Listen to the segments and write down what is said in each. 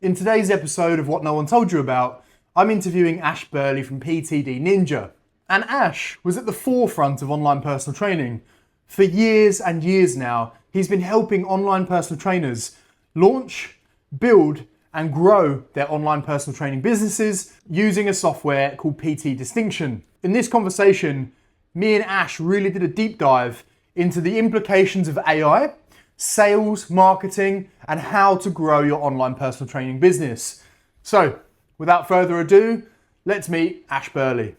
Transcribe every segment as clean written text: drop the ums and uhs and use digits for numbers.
In today's episode of What No One Told You About, I'm interviewing Ash Burleigh from PTD Ninja. And Ash was at the forefront of online personal training. For years and years now, he's been helping online personal trainers launch, build, and grow their online personal training businesses using a software called PT Distinction. In this conversation, me and Ash really did a deep dive into the implications of AI, sales, marketing, and how to grow your online personal training business. So, without further ado, let's meet Ash Burleigh.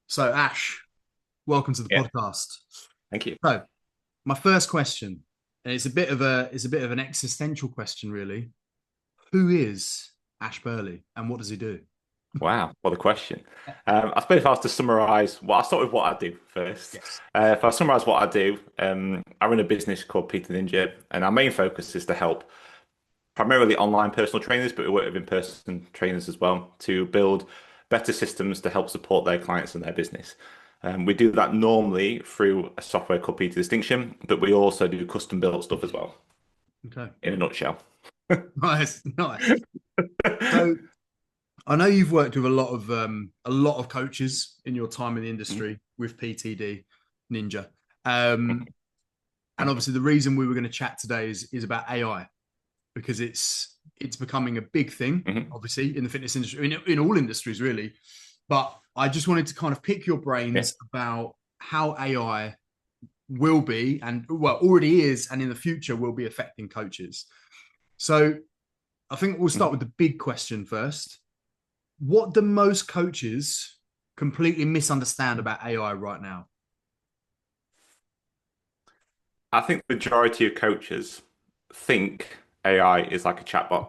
So, Ash, welcome to the Yeah, podcast. thank you. So, my first question, and it's a bit of an existential question, really. Who is Ash Burleigh, and what does he do? Wow, what a question. I suppose if I was to summarize, well, I'll start with what I do first. Yes. If I summarize what I do, I run a business called Peter Ninja, and our main focus is to help primarily online personal trainers, but we work with in-person trainers as well to build better systems to help support their clients and their business. We do that normally through a software called Peter Distinction, but we also do custom built stuff as well, Okay. in a nutshell. Nice, nice. So, I know you've worked with a lot of coaches in your time in the industry with PTD Ninja, and obviously the reason we were going to chat today is about AI because it's becoming a big thing, Mhm. obviously in the fitness industry, in all industries really. But I just wanted to kind of pick your Yeah. brains about how AI will be and well already is and in the future will be affecting coaches. So I think we'll start Mhm. with the big question first. What do most coaches completely misunderstand about AI right now? I think the majority of coaches think AI is like a chatbot.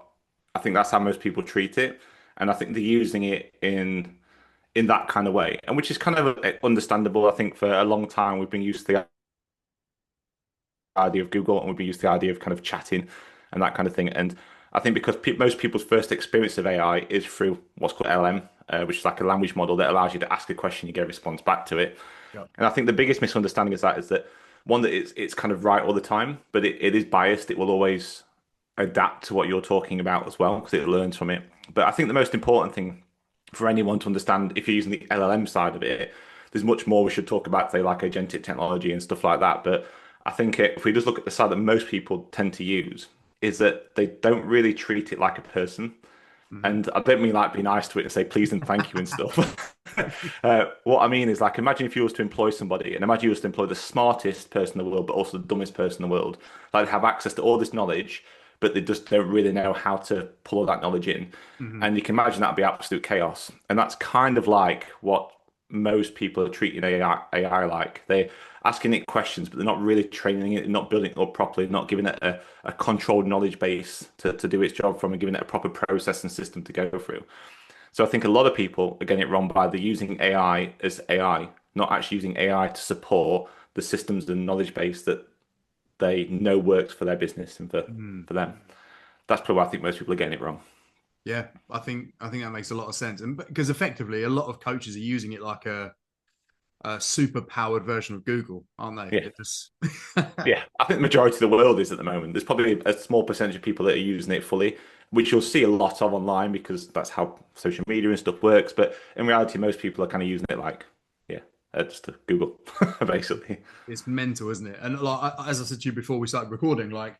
I think that's how most people treat it, and I think they're using it in that kind of way, and which is kind of understandable. I think for a long time we've been used to the idea of Google, and we've been used to the idea of kind of chatting and that kind of thing. And I think because most people's first experience of AI is through what's called LM, which is like a language model that allows you to ask a question, you get a response back to it. Yep. And I think the biggest misunderstanding is that one that it's kind of right all the time, but it is biased. It will always adapt to what you're talking about as well because it learns from it. But I think the most important thing for anyone to understand, if you're using the LLM side of it, there's much more we should talk about, say like agentic technology and stuff like that. But I think if we just look at the side that most people tend to use, is that they don't really treat it like a person. Mhm. And I don't mean like be nice to it and say please and thank you and stuff. What I mean is like imagine if you was to employ somebody and imagine you was to employ the smartest person in the world, but also the dumbest person in the world. Like they have access to all this knowledge, but they just don't really know how to pull all that knowledge in. Mhm. And you can imagine that'd be absolute chaos. And that's kind of like what most people are treating AI like. They're asking it questions, but they're not really training it, not building it up properly, not giving it a controlled knowledge base to do its job from and giving it a proper process and system to go through. So I think a lot of people are getting it wrong by they're using AI as AI, not actually using AI to support the systems and knowledge base that they know works for their business and Mhm. for them. That's probably why I think most people are getting it wrong. Yeah, I think that makes a lot of sense, and because effectively a lot of coaches are using it like a super powered version of Google, aren't they? Yeah. It just Yeah, I think the majority of the world is at the moment. There's probably a small percentage of people that are using it fully, which you'll see a lot of online because that's how social media and stuff works. But in reality, most people are kind of using it like, yeah, just to Google, basically. it's mental, isn't it? And like as I said to you before we started recording, like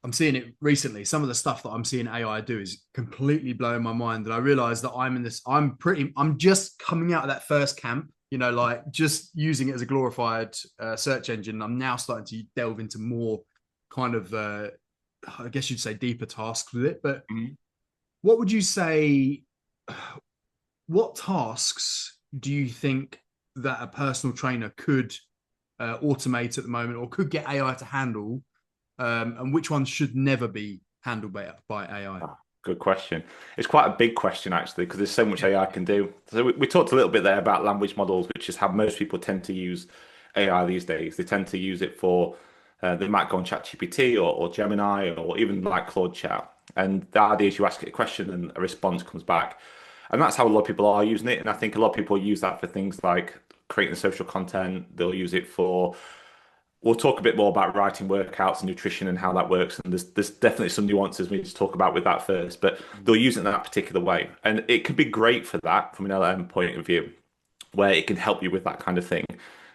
I'm seeing it recently. Some of the stuff that I'm seeing AI do is completely blowing my mind. And I realize that I'm just coming out of that first camp, like just using it as a glorified search engine. I'm now starting to delve into more kind of, I guess you'd say deeper tasks with it. But Mhm. what would you say, what tasks do you think that a personal trainer could automate at the moment or could get AI to handle and which ones should never be handled by AI? Ah, good question. It's quite a big question actually, because there's so much Yeah. AI can do. So we talked a little bit there about language models, which is how most people tend to use AI these days. They tend to use it for they might go on ChatGPT or Gemini or even like Claude Chat. And the idea is you ask it a question and a response comes back. And that's how a lot of people are using it. And I think a lot of people use that for things like creating social content. They'll use it for we'll talk a bit more about writing workouts and nutrition and how that works. And there's definitely some nuances we need to talk about with that first, but they'll use it in that particular way. And it can be great for that from an LM point of view, where it can help you with that kind of thing.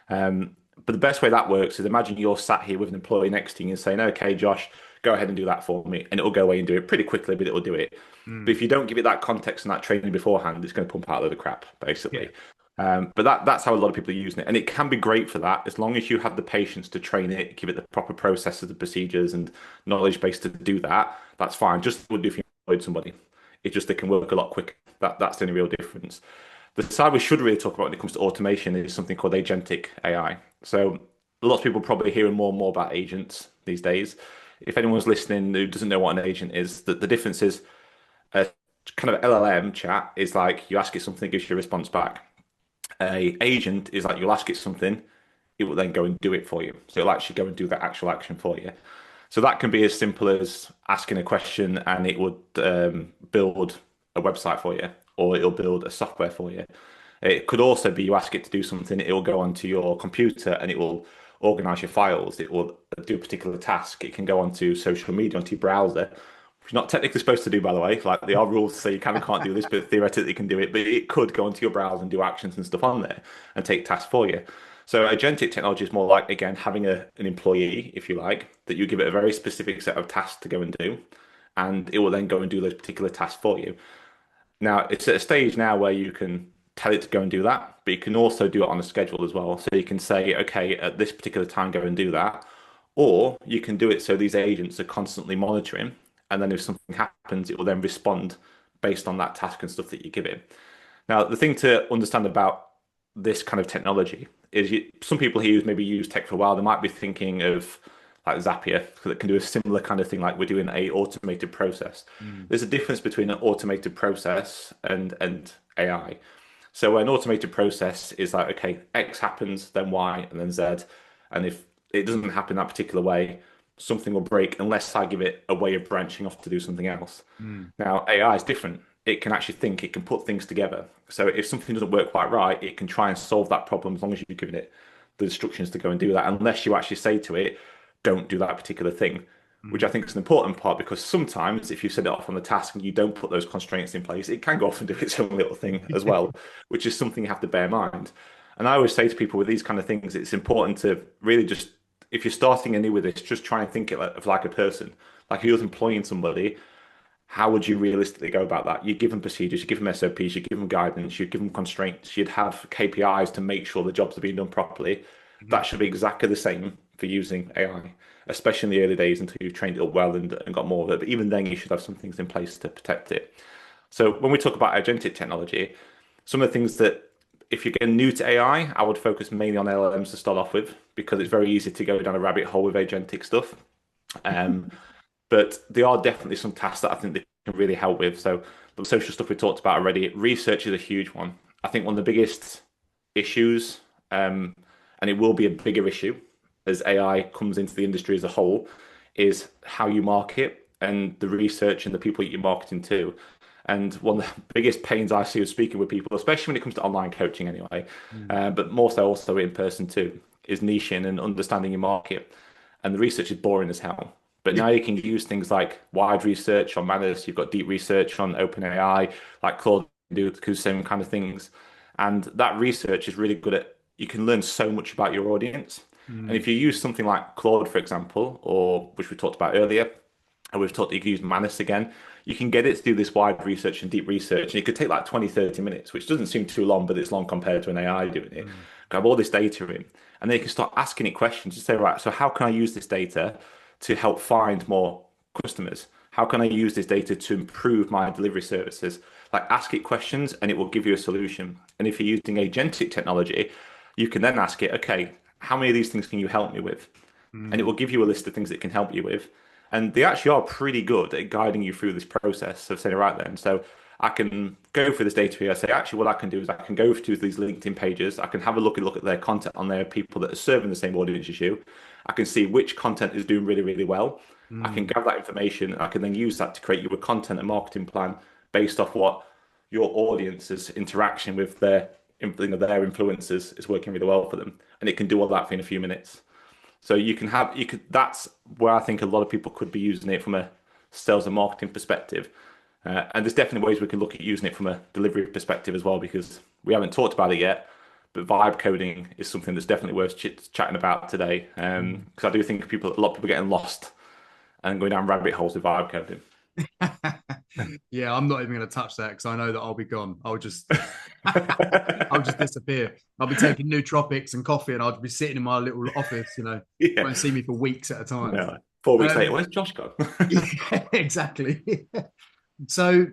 But the best way that works is imagine you're sat here with an employee next to you and saying, okay, Josh, go ahead and do that for me. And it'll go away and do it pretty quickly, but it'll do it. But Mm. if you don't give it that context and that training beforehand, it's going to pump out a load of crap, Yeah. basically. But that's how a lot of people are using it. And it can be great for that as long as you have the patience to train it, give it the proper processes, the procedures, and knowledge base to do that. That's fine. Just as it would do if you employed somebody. It's just they can work a lot quicker. That's the only real difference. The side we should really talk about when it comes to automation is something called agentic AI. So lots of people probably hearing more and more about agents these days. If anyone's listening who doesn't know what an agent is, the difference is a kind of LLM chat is like you ask it something, it gives you a response back. A agent is like you'll ask it something, it will then go and do it for you. So it'll actually go and do that actual action for you. So that can be as simple as asking a question and it would build a website for you, or it'll build a software for you. It could also be you ask it to do something, it will go onto your computer and it will organize your files. It will do a particular task. It can go onto social media, onto your browser, which you're not technically supposed to do, by the way. Like there are rules to say you can and can't do this, but theoretically you can do it. But it could go onto your browser and do actions and stuff on there and take tasks for you. So agentic technology is more like, again, having an employee, if you like, that you give it a very specific set of tasks to go and do, and it will then go and do those particular tasks for you. Now, it's at a stage now where you can tell it to go and do that, but you can also do it on a schedule as well. So you can say, okay, at this particular time, go and do that. Or you can do it so these agents are constantly monitoring. And then if something happens, it will then respond based on that task and stuff that you give it. Now, the thing to understand about this kind of technology is some people who's maybe used tech for a while, they might be thinking of like Zapier that can do a similar kind of thing like we're doing a automated process. Mm. There's a difference between an automated process and AI. So an automated process is like, okay, X happens, then Y, and then Z. And if it doesn't happen that particular way, something will break unless I give it a way of branching off to do something else. Mm. Now, AI is different. It can actually think, it can put things together. So if something doesn't work quite right, it can try and solve that problem as long as you've given it the instructions to go and do that, unless you actually say to it, don't do that particular thing, which I Mm. think is an important part because sometimes if you set it off on the task and you don't put those constraints in place, it can go off and do its own little thing as well, which is something you have to bear in mind. And I always say to people with these kind of things, it's important to really just, if you're starting anew with this, just try and think of like a person. Like if you're employing somebody, how would you realistically go about that? You give them procedures, you give them SOPs, you give them guidance, you give them constraints, you'd have KPIs to make sure the jobs are being done properly. That Mhm. should be exactly the same for using AI, especially in the early days until you've trained it up well and got more of it. But even then, you should have some things in place to protect it. So when we talk about agentic technology, some of the things that if you're getting new to AI, I would focus mainly on LLMs to start off with because it's very easy to go down a rabbit hole with agentic stuff. Um, but there are definitely some tasks that I think they can really help with. So the social stuff we talked about already, research is a huge one. I think one of the biggest issues, and it will be a bigger issue as AI comes into the industry as a whole, is how you market and the research and the people that you're marketing to. And one of the biggest pains I see with speaking with people, especially when it comes to online coaching anyway, Mm. but more so also in person too, is niching and understanding your market. And the research is boring as hell. But now you can use things like wide research on Manus, you've got deep research on OpenAI, like Claude do the same kind of things. And that research is really good at, you can learn so much about your audience. And Mm. if you use something like Claude, for example, or which we talked about earlier, and we've talked, you can use Manus again, you can get it to do this wide research and deep research. And it could take like 20, 30 minutes, which doesn't seem too long, but it's long compared to an AI doing it. Mm. Grab all this data in, and then you can start asking it questions to say, right, so how can I use this data to help find more customers? How can I use this data to improve my delivery services? Like ask it questions and it will give you a solution. And if you're using agentic technology, you can then ask it, okay, how many of these things can you help me with? And it Mm. will give you a list of things it can help you with. And they actually are pretty good at guiding you through this process of saying, right then, so I can go for this data here. I say, actually, what I can do is I can go to these LinkedIn pages. I can have a look at their content on there, people that are serving the same audience as you. I can see which content is doing really, really well. I can Mm. gather that information. And I can then use that to create you a content and marketing plan based off what your audience's interaction with their influencers is working really well for them. And it can do all that in a few minutes. So that's where I think a lot of people could be using it from a sales and marketing perspective. And there's definitely ways we can look at using it from a delivery perspective as well, because we haven't talked about it yet. But vibe coding is something that's definitely worth chatting about today. Because I do think a lot of people getting lost and going down rabbit holes with vibe coding. Yeah, I'm not even going to touch that because I know that I'll be gone. I'll just disappear. I'll be taking nootropics and coffee, and I'll be sitting in my little office. You Yeah. won't see me for weeks at a time. No. 4 weeks later, where's Josh gone? Yeah, exactly. So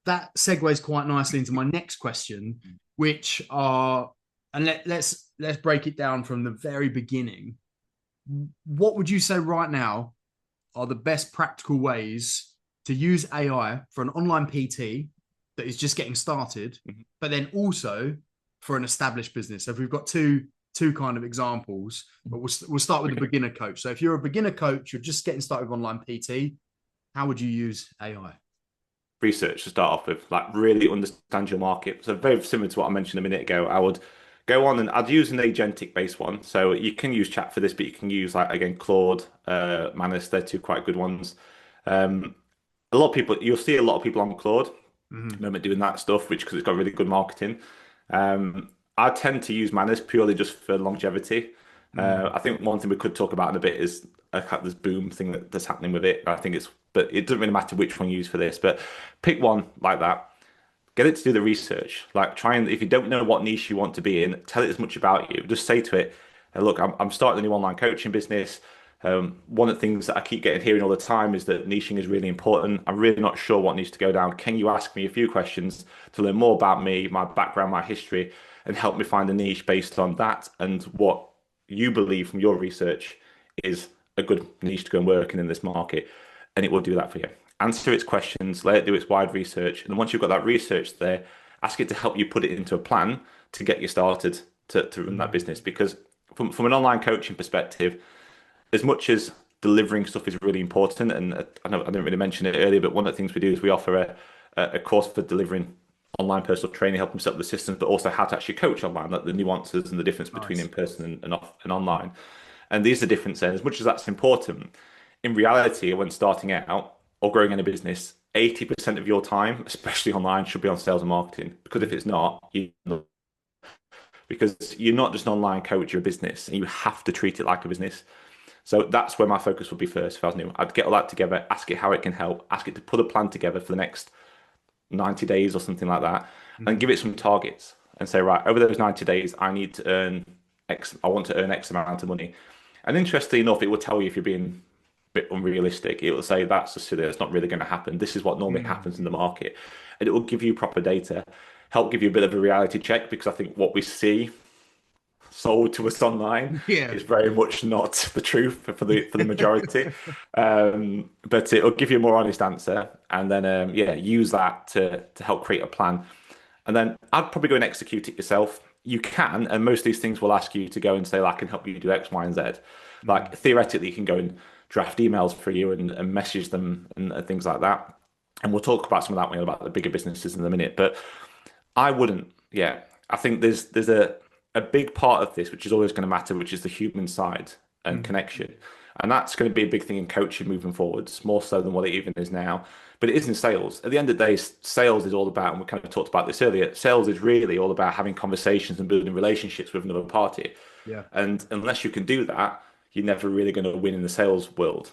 that segues quite nicely into my next question, which are, and let's break it down from the very beginning. What would you say right now are the best practical ways to use AI for an online PT that is just getting started, but then also for an established business? So if we've got two kind of examples, but we'll start with the beginner coach. So if you're a beginner coach, you're just getting started with online PT, how would you use AI? Research to start off with, like really understand your market. So very similar to what I mentioned a minute ago, I would go on and I'd use an agentic based one. So you can use chat for this, but you can use like again Claude, Manus. They're two quite good ones. A lot of people, you'll see a lot of people on Claude, moment doing that stuff, which because it's got really good marketing. I tend to use Manus purely just for longevity. I think one thing we could talk about in a bit is this boom thing that's happening with it. I think but it doesn't really matter which one you use for this. But pick one like that, get it to do the research. Like try and if you don't know what niche you want to be in, tell it as much about you. Just say to it, look, I'm starting a new online coaching business. One of the things that I keep getting hearing all the time is that niching is really important. I'm really not sure what needs to go down. Can you ask me a few questions to learn more about me, my background, my history, and help me find a niche based on that and what you believe from your research is a good niche to go and work in this market, and it will do that for you. Answer its questions, let it do its wide research, and then once you've got that research there, ask it to help you put it into a plan to get you started to run that business. Because from an online coaching perspective, as much as delivering stuff is really important, and I know I didn't really mention it earlier, but one of the things we do is we offer a course for delivering online personal training, helping set up the systems, but also how to actually coach online, like the nuances and the difference between in person and online. And these are different. And as much as that's important, in reality, when starting out or growing in a business, 80% of your time, especially online, should be on sales and marketing. Because if it's not, because you're not just an online coach, you're a business, and you have to treat it like a business. So that's where my focus would be first if I was new. I'd get all that together, ask it how it can help, ask it to put a plan together for the next 90 days or something like that, and give it some targets and say, right, over those 90 days, I need to earn X, I want to earn X amount of money. And interestingly enough, it will tell you if you're being a bit unrealistic. It will say that's just silly, it's not really going to happen. This is what normally happens in the market. And it will give you proper data, help give you a bit of a reality check, because I think what we see sold to us online is very much not the truth for the majority. But it'll give you a more honest answer, and then use that to help create a plan. And then I'd probably go and execute it yourself. You can, and most of these things will ask you to go and say, like, I can help you do X, Y, and Z. Like theoretically, you can go and draft emails for you and message them and things like that. And we'll talk about some of that when we're about the bigger businesses in a minute. But I wouldn't. Yeah, I think there's a big part of this which is always going to matter, which is the human side and connection. And that's going to be a big thing in coaching moving forwards, more so than what it even is now. But it is in sales. At the end of the day, sales is all about, and we kind of talked about this earlier, sales is really all about having conversations and building relationships with another party. Yeah. And unless you can do that, you're never really going to win in the sales world.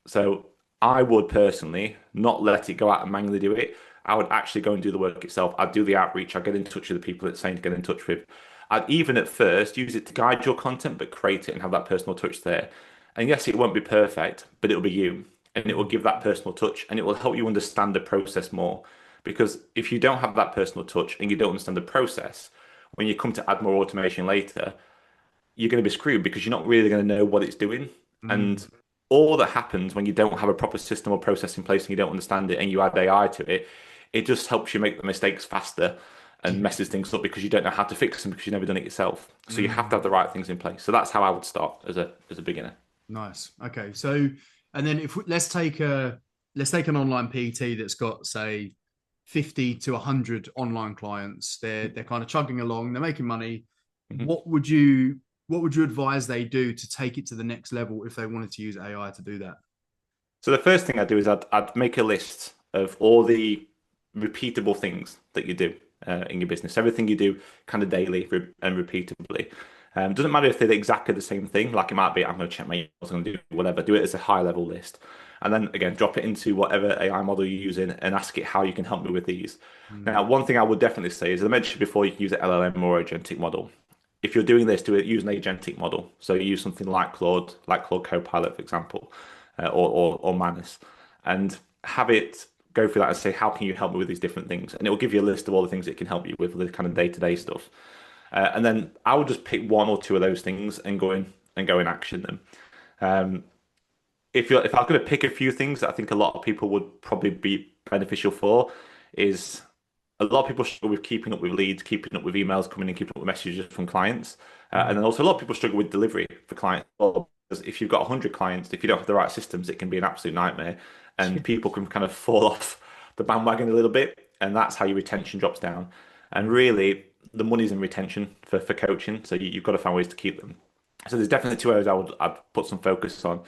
So I would personally not let it go out and manually do it. I would actually go and do the work itself. I'd do the outreach. I'd get in touch with the people that's saying to get in touch with. I'd even at first use it to guide your content, but create it and have that personal touch there. And yes, it won't be perfect, but it'll be you. And it will give that personal touch, and it will help you understand the process more. Because if you don't have that personal touch and you don't understand the process, when you come to add more automation later, you're going to be screwed because you're not really going to know what it's doing. And all that happens when you don't have a proper system or process in place and you don't understand it and you add AI to it, it just helps you make the mistakes faster and messes things up because you don't know how to fix them because you've never done it yourself. So you have to have the right things in place. So that's how I would start as a beginner. Nice. Okay. So, and then let's take an online PT that's got, say, 50 to 100 online clients. They're kind of chugging along. They're making money. Mhm. What what would you advise they do to take it to the next level if they wanted to use AI to do that? So the first thing I'd do is I'd make a list of all the repeatable things that you do in your business. Everything you do kind of daily and repeatably. Doesn't matter if they're exactly the same thing. Like it might be, I'm going to check my emails, I'm going to do whatever. Do it as a high level list. And then again, drop it into whatever AI model you're using and ask it how you can help me with these. Now, one thing I would definitely say is, as I mentioned before, you can use an LLM or agentic model. If you're doing this, do it use an agentic model. So you use something like Claude Copilot, for example, or Manus, and have it go through that and say, how can you help me with these different things? And it will give you a list of all the things it can help you with the kind of day-to-day stuff. And then I would just pick one or two of those things and go in action them. Um, if I'm going to pick a few things that I think a lot of people would probably be beneficial for, is a lot of people struggle with keeping up with leads, keeping up with emails coming in, keeping up with messages from clients. And then also a lot of people struggle with delivery for clients. Because if you've got 100 clients, if you don't have the right systems, it can be an absolute nightmare. And people can kind of fall off the bandwagon a little bit. And that's how your retention drops down. And really, the money's in retention for coaching. So you've got to find ways to keep them. So there's definitely two areas I'd put some focus on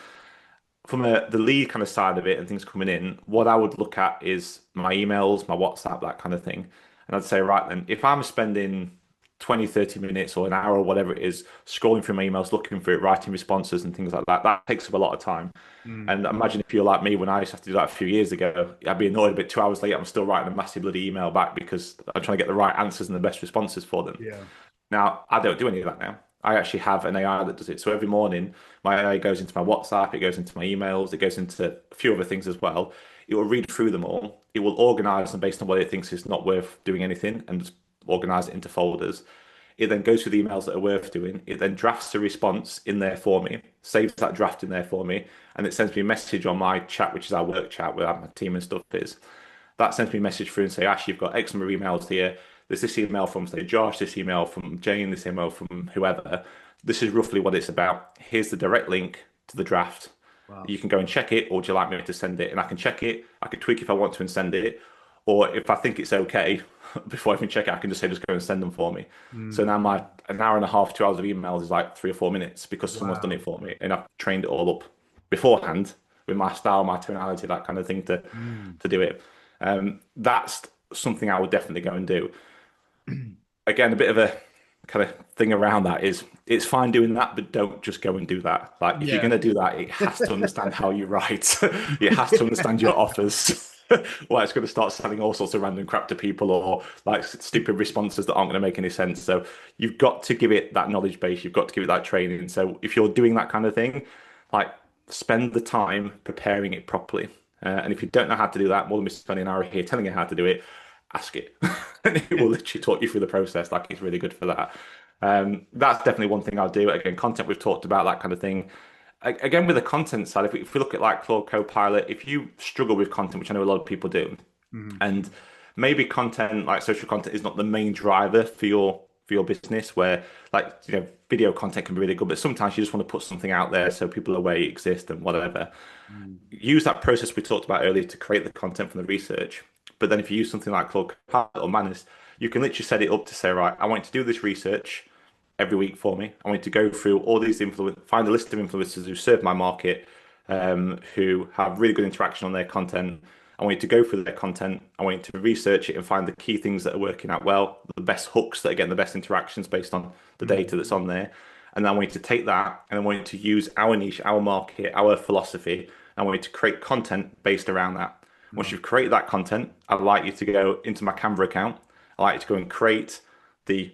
from the lead kind of side of it and things coming in. What I would look at is my emails, my WhatsApp, that kind of thing. And I'd say, right then, if I'm spending 20, 30 minutes or an hour or whatever it is, scrolling through my emails, looking for it, writing responses and things like that, that takes up a lot of time. And imagine if you're like me when I used to have to do that a few years ago, I'd be annoyed a bit 2 hours later, I'm still writing a massive bloody email back because I'm trying to get the right answers and the best responses for them. Yeah. Now, I don't do any of that now. I actually have an AI that does it. So every morning, my AI goes into my WhatsApp, it goes into my emails, it goes into a few other things as well. It will read through them all. It will organize them based on what it thinks is not worth doing anything and just organize it into folders. It then goes through the emails that are worth doing. It then drafts a response in there for me, saves that draft in there for me, and it sends me a message on my chat, which is our work chat where my team and stuff is. That sends me a message through and say, Ash, you've got X number of emails here. There's this email from, say, Josh, this email from Jane, this email from whoever. This is roughly what it's about. Here's the direct link to the draft. Wow. You can go and check it, or would you like me to send it? And I can check it. I can tweak if I want to and send it. Or if I think it's okay, before I even check it, I can just say, just go and send them for me. So now my an hour and a half, 2 hours of emails is like 3 or 4 minutes because someone's done Wow. it for me. And I've trained it all up beforehand with my style, my tonality, that kind of thing to do it. That's something I would definitely go and do. Again, a bit of a kind of thing around that is it's fine doing that, but don't just go and do that. Like if you're Yeah. going to do that, it has to understand how you write. It has to understand your offers. Well, it's going to start selling all sorts of random crap to people or like stupid responses that aren't going to make any sense. So you've got to give it that knowledge base. You've got to give it that training. So if you're doing that kind of thing, like spend the time preparing it properly. And if you don't know how to do that, more than me spending an hour here telling you how to do it, ask it. And it will literally talk you through the process. Like it's really good for that. That's definitely one thing I'll do. Again, content we've talked about, that kind of thing. Again, with the content side, if we look at like Claude Copilot, if you struggle with content, which I know a lot of people do, and maybe content like social content is not the main driver for your business, where like video content can be really good, but sometimes you just want to put something out there so people are aware you exist and whatever. Use that process we talked about earlier to create the content from the research. But then if you use something like Claude Copilot or Manus, you can literally set it up to say, right, I want you to do this research every week for me. I want you to go through all these find a list of influencers who serve my market, who have really good interaction on their content. I want you to go through their content. I want you to research it and find the key things that are working out well, the best hooks that are getting the best interactions based on the data that's on there. And then I want you to take that and I want you to use our niche, our market, our philosophy. I want you to create content based around that. Once you've created that content, I'd like you to go into my Canva account. I'd like you to go and create the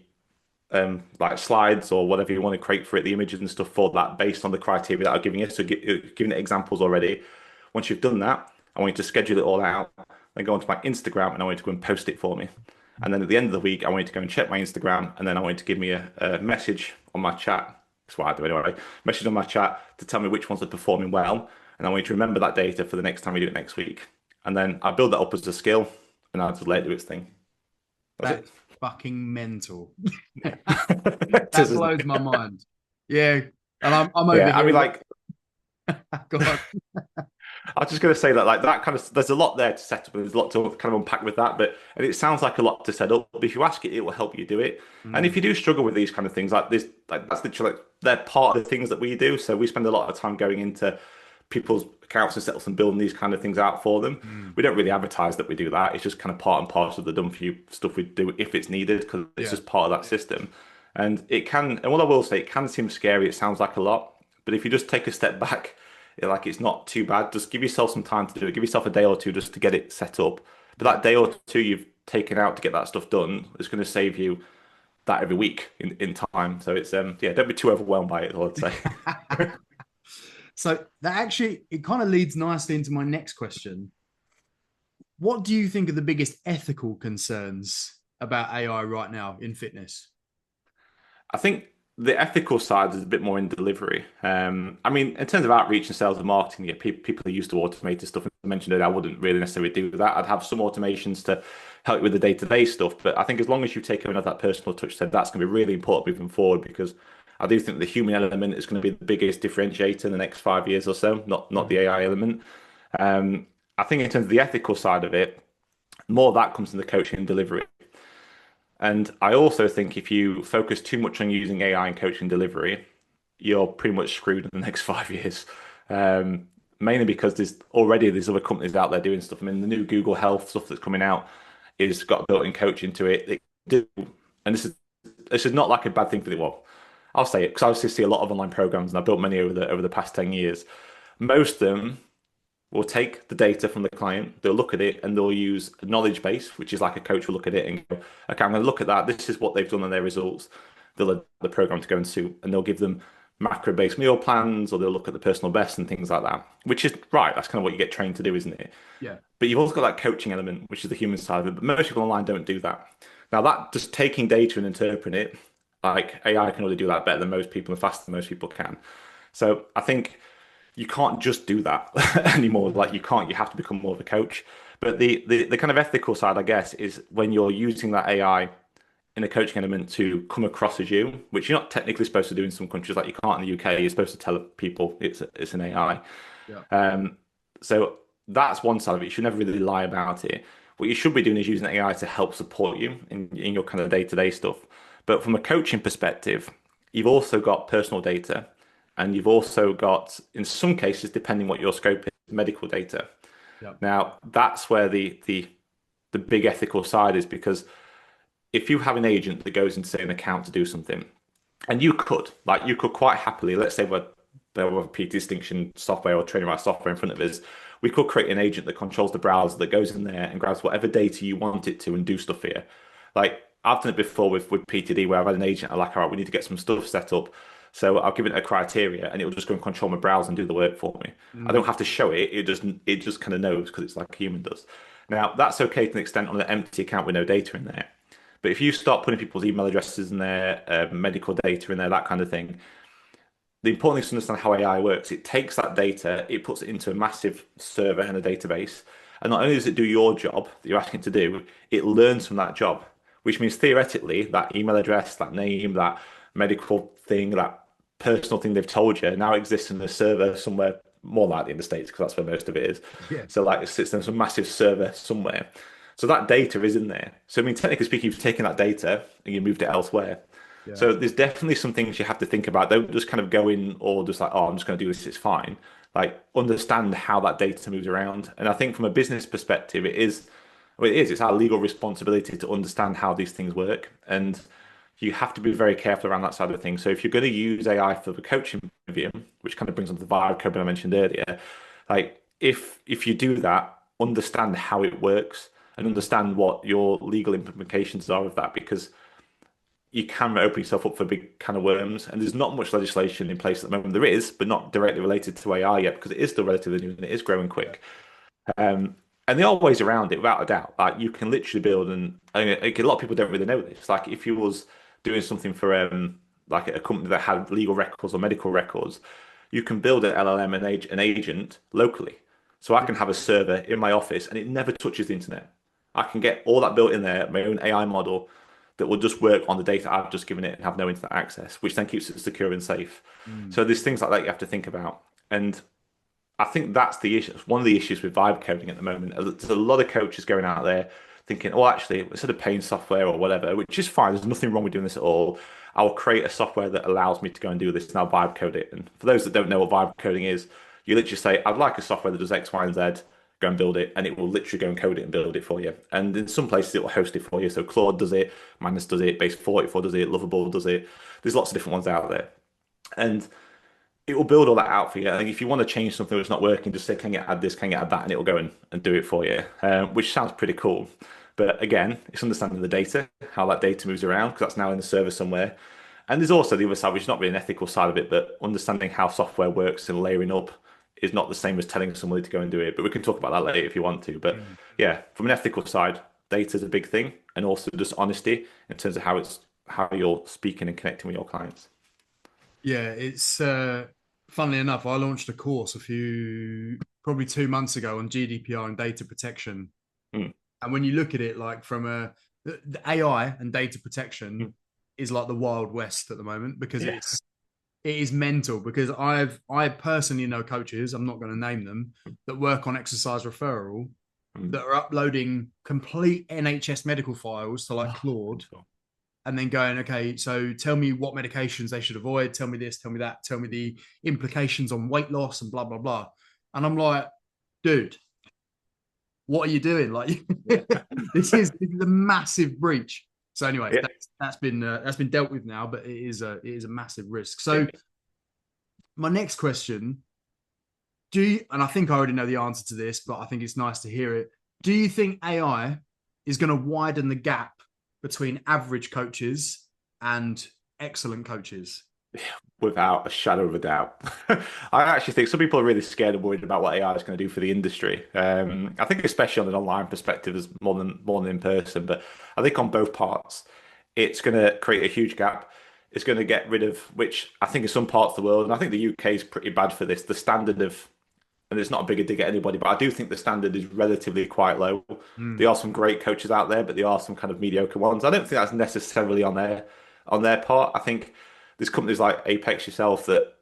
like slides or whatever you want to create for it, the images and stuff for that based on the criteria that I'm giving you. So giving it examples already. Once you've done that, I want you to schedule it all out, then go onto my Instagram and I want you to go and post it for me. And then at the end of the week, I want you to go and check my Instagram and then I want you to give me a message on my chat. That's what I do anyway. Message on my chat to tell me which ones are performing well. And I want you to remember that data for the next time we do it next week. And then I build that up as a skill and I'll just let it do its thing. That's That's fucking mental. it. That blows my mind. Yeah. And I'm over Yeah, I here. mean, like, Go on. I was just going to say that, like that kind of, there's a lot there to set up, and there's a lot to kind of unpack with that. But and it sounds like a lot to set up. But if you ask it, it will help you do it. And if Mm, you do struggle with these kind of things, like this, like that's literally like, they're part of the things that we do. So we spend a lot of time going into people's accounts and setups and building these kind of things out for them. mm. We don't really advertise that we do that. It's just kind of part and parcel of the done for you stuff we do if it's needed because it's Yeah. just part of that system. And it can, and what I will say, it can seem scary. It sounds like a lot, but if you just take a step back, like it's not too bad. Just give yourself some time to do it. Give yourself a day or two just to get it set up. But Yeah. that day or two you've taken out to get that stuff done is going to save you that every week in time. So it's yeah, don't be too overwhelmed by it, I'd say. So that actually it kind of leads nicely into my next question. What do you think are the biggest ethical concerns about AI right now in fitness? I think the ethical side is a bit more in delivery. I mean, in terms of outreach and sales and marketing, yeah, people are used to automated stuff. I mentioned that I wouldn't really necessarily do that. I'd have some automations to help you with the day-to-day stuff. But I think as long as you take another that personal touch, then that's going to be really important moving forward because I do think the human element is going to be the biggest differentiator in the next 5 years or so, not the AI element. I think in terms of the ethical side of it, more of that comes in the coaching and delivery. And I also think if you focus too much on using AI in coaching and delivery, you're pretty much screwed in the next 5 years. Um, Mainly because there's other companies out there doing stuff. I mean, the new Google Health stuff that's coming out is got built-in coaching to it. They do, and this is not like a bad thing for the well. I'll say it because I obviously see a lot of online programs, and I've built many over the past 10 years. Most of them will take the data from the client, they'll look at it, and they'll use a knowledge base, which is like a coach will look at it and go, okay, I'm going to look at that. This is what they've done and their results. They'll allow the program to go and suit, and they'll give them macro-based meal plans, or they'll look at the personal best and things like that, which is right. That's kind of what you get trained to do, isn't it? Yeah. But you've also got that coaching element, which is the human side of it. But most people online don't do that. Now, that just taking data and interpreting it, like AI can already do that better than most people and faster than most people can. So I think you can't just do that anymore. Like you can't, you have to become more of a coach. But the kind of ethical side, I guess, is when you're using that AI in a coaching element to come across as you, which you're not technically supposed to do in some countries, like you can't in the UK. You're supposed to tell people it's an AI. Yeah. So that's one side of it. You should never really lie about it. What you should be doing is using AI to help support you in your kind of day-to-day stuff. But from a coaching perspective, you've also got personal data, and you've also got, in some cases, depending what your scope is, medical data. Yeah. Now, that's where the big ethical side is because if you have an agent that goes into say an account to do something, and you could quite happily, let's say there were PT distinction software or training right software in front of us, we could create an agent that controls the browser that goes in there and grabs whatever data you want it to and do stuff here. Like I've done it before with PTD where I've had an agent, I'm like, all right, we need to get some stuff set up. So I'll give it a criteria and it will just go and control my browser and do the work for me. I don't Mm, have to show it, it just kind of knows because it's like a human does. Now that's okay to an extent on an empty account with no data in there. But if you start putting people's email addresses in there, medical data in there, that kind of thing, the important thing is to understand how AI works. It takes that data, it puts it into a massive server and a database. And not only does it do your job that you're asking it to do, it learns from that job, which means theoretically that email address, that name, that medical thing, that personal thing they've told you now exists in a server somewhere, more likely in the States, because that's where most of it is. yeah. So like it sits in some massive server somewhere. So that data is in there. So I mean, technically speaking, you've taken that data and you moved it elsewhere. Yeah. So there's definitely some things you have to think about. Don't just kind of go in or just like, oh, I'm just going to do this, it's fine. Like understand how that data moves around. And I think from a business perspective, it's our legal responsibility to understand how these things work. And you have to be very careful around that side of things. So if you're going to use AI for the coaching review, which kind of brings on the vibe code I mentioned earlier, like if you do that, understand how it works and understand what your legal implications are of that because you can open yourself up for big can of worms. And there's not much legislation in place at the moment. There is, but not directly related to AI yet because it is still relatively new and it is growing quick. And there are ways around it, without a doubt. Like you can literally build, and I mean, like, a lot of people don't really know this. Like if you was doing something for like a company that had legal records or medical records, you can build an LLM and an agent locally. So I can have a server in my office and it never touches the internet. I can get all that built in there, my own AI model that will just work on the data I've just given it and have no internet access, which then keeps it secure and safe. Mm, So there's things like that you have to think about. And I think that's the issue. One of the issues with vibe coding at the moment. There's a lot of coaches going out there thinking, oh, actually, instead of paying software or whatever, which is fine, there's nothing wrong with doing this at all. I'll create a software that allows me to go and do this, and I'll vibe code it. And for those that don't know what vibe coding is, you literally say, I'd like a software that does X, Y, and Z. Go and build it, and it will literally go and code it and build it for you. And in some places, it will host it for you. So Claude does it, Manus does it, Base 44 does it, Lovable does it. There's lots of different ones out there. And it will build all that out for you. And if you want to change something that's not working, just say, can you add this, can you add that? And it will go and do it for you, which sounds pretty cool. But again, it's understanding the data, how that data moves around, because that's now in the server somewhere. And there's also the other side, which is not really an ethical side of it, but understanding how software works and layering up is not the same as telling somebody to go and do it. But we can talk about that later if you want to. But yeah, from an ethical side, data is a big thing, and also just honesty in terms of how you're speaking and connecting with your clients. Yeah, it's funnily enough, I launched a course probably 2 months ago on GDPR and data protection. Mm. And when you look at it, like the AI and data protection Mm. is like the Wild West at the moment because Yeah. it is mental. Because I personally know coaches, I'm not going to name them, that work on exercise referral Mm. that are uploading complete NHS medical files to like Claude and then going, okay, so tell me what medications they should avoid, tell me this, tell me that, tell me the implications on weight loss and blah, blah, blah. And I'm like, dude, what are you doing? Like, this is a massive breach. So, anyways, Yeah. that's been dealt with now, but it is a massive risk. So, my next question: and I think I already know the answer to this, but I think it's nice to hear it. Do you think AI is going to widen the gap between average coaches and excellent coaches? Without a shadow of a doubt. I actually think some people are really scared and worried about what AI is going to do for the industry. I think especially on an online perspective is more than in person, but I think on both parts, it's going to create a huge gap. It's going to get rid of, which I think in some parts of the world, and I think the UK is pretty bad for this, the standard of, and it's not a bigger dig at anybody, but I do think the standard is relatively quite low. Mm. There are some great coaches out there, but there are some kind of mediocre ones. I don't think that's necessarily on their part. I think there's companies like Apex yourself that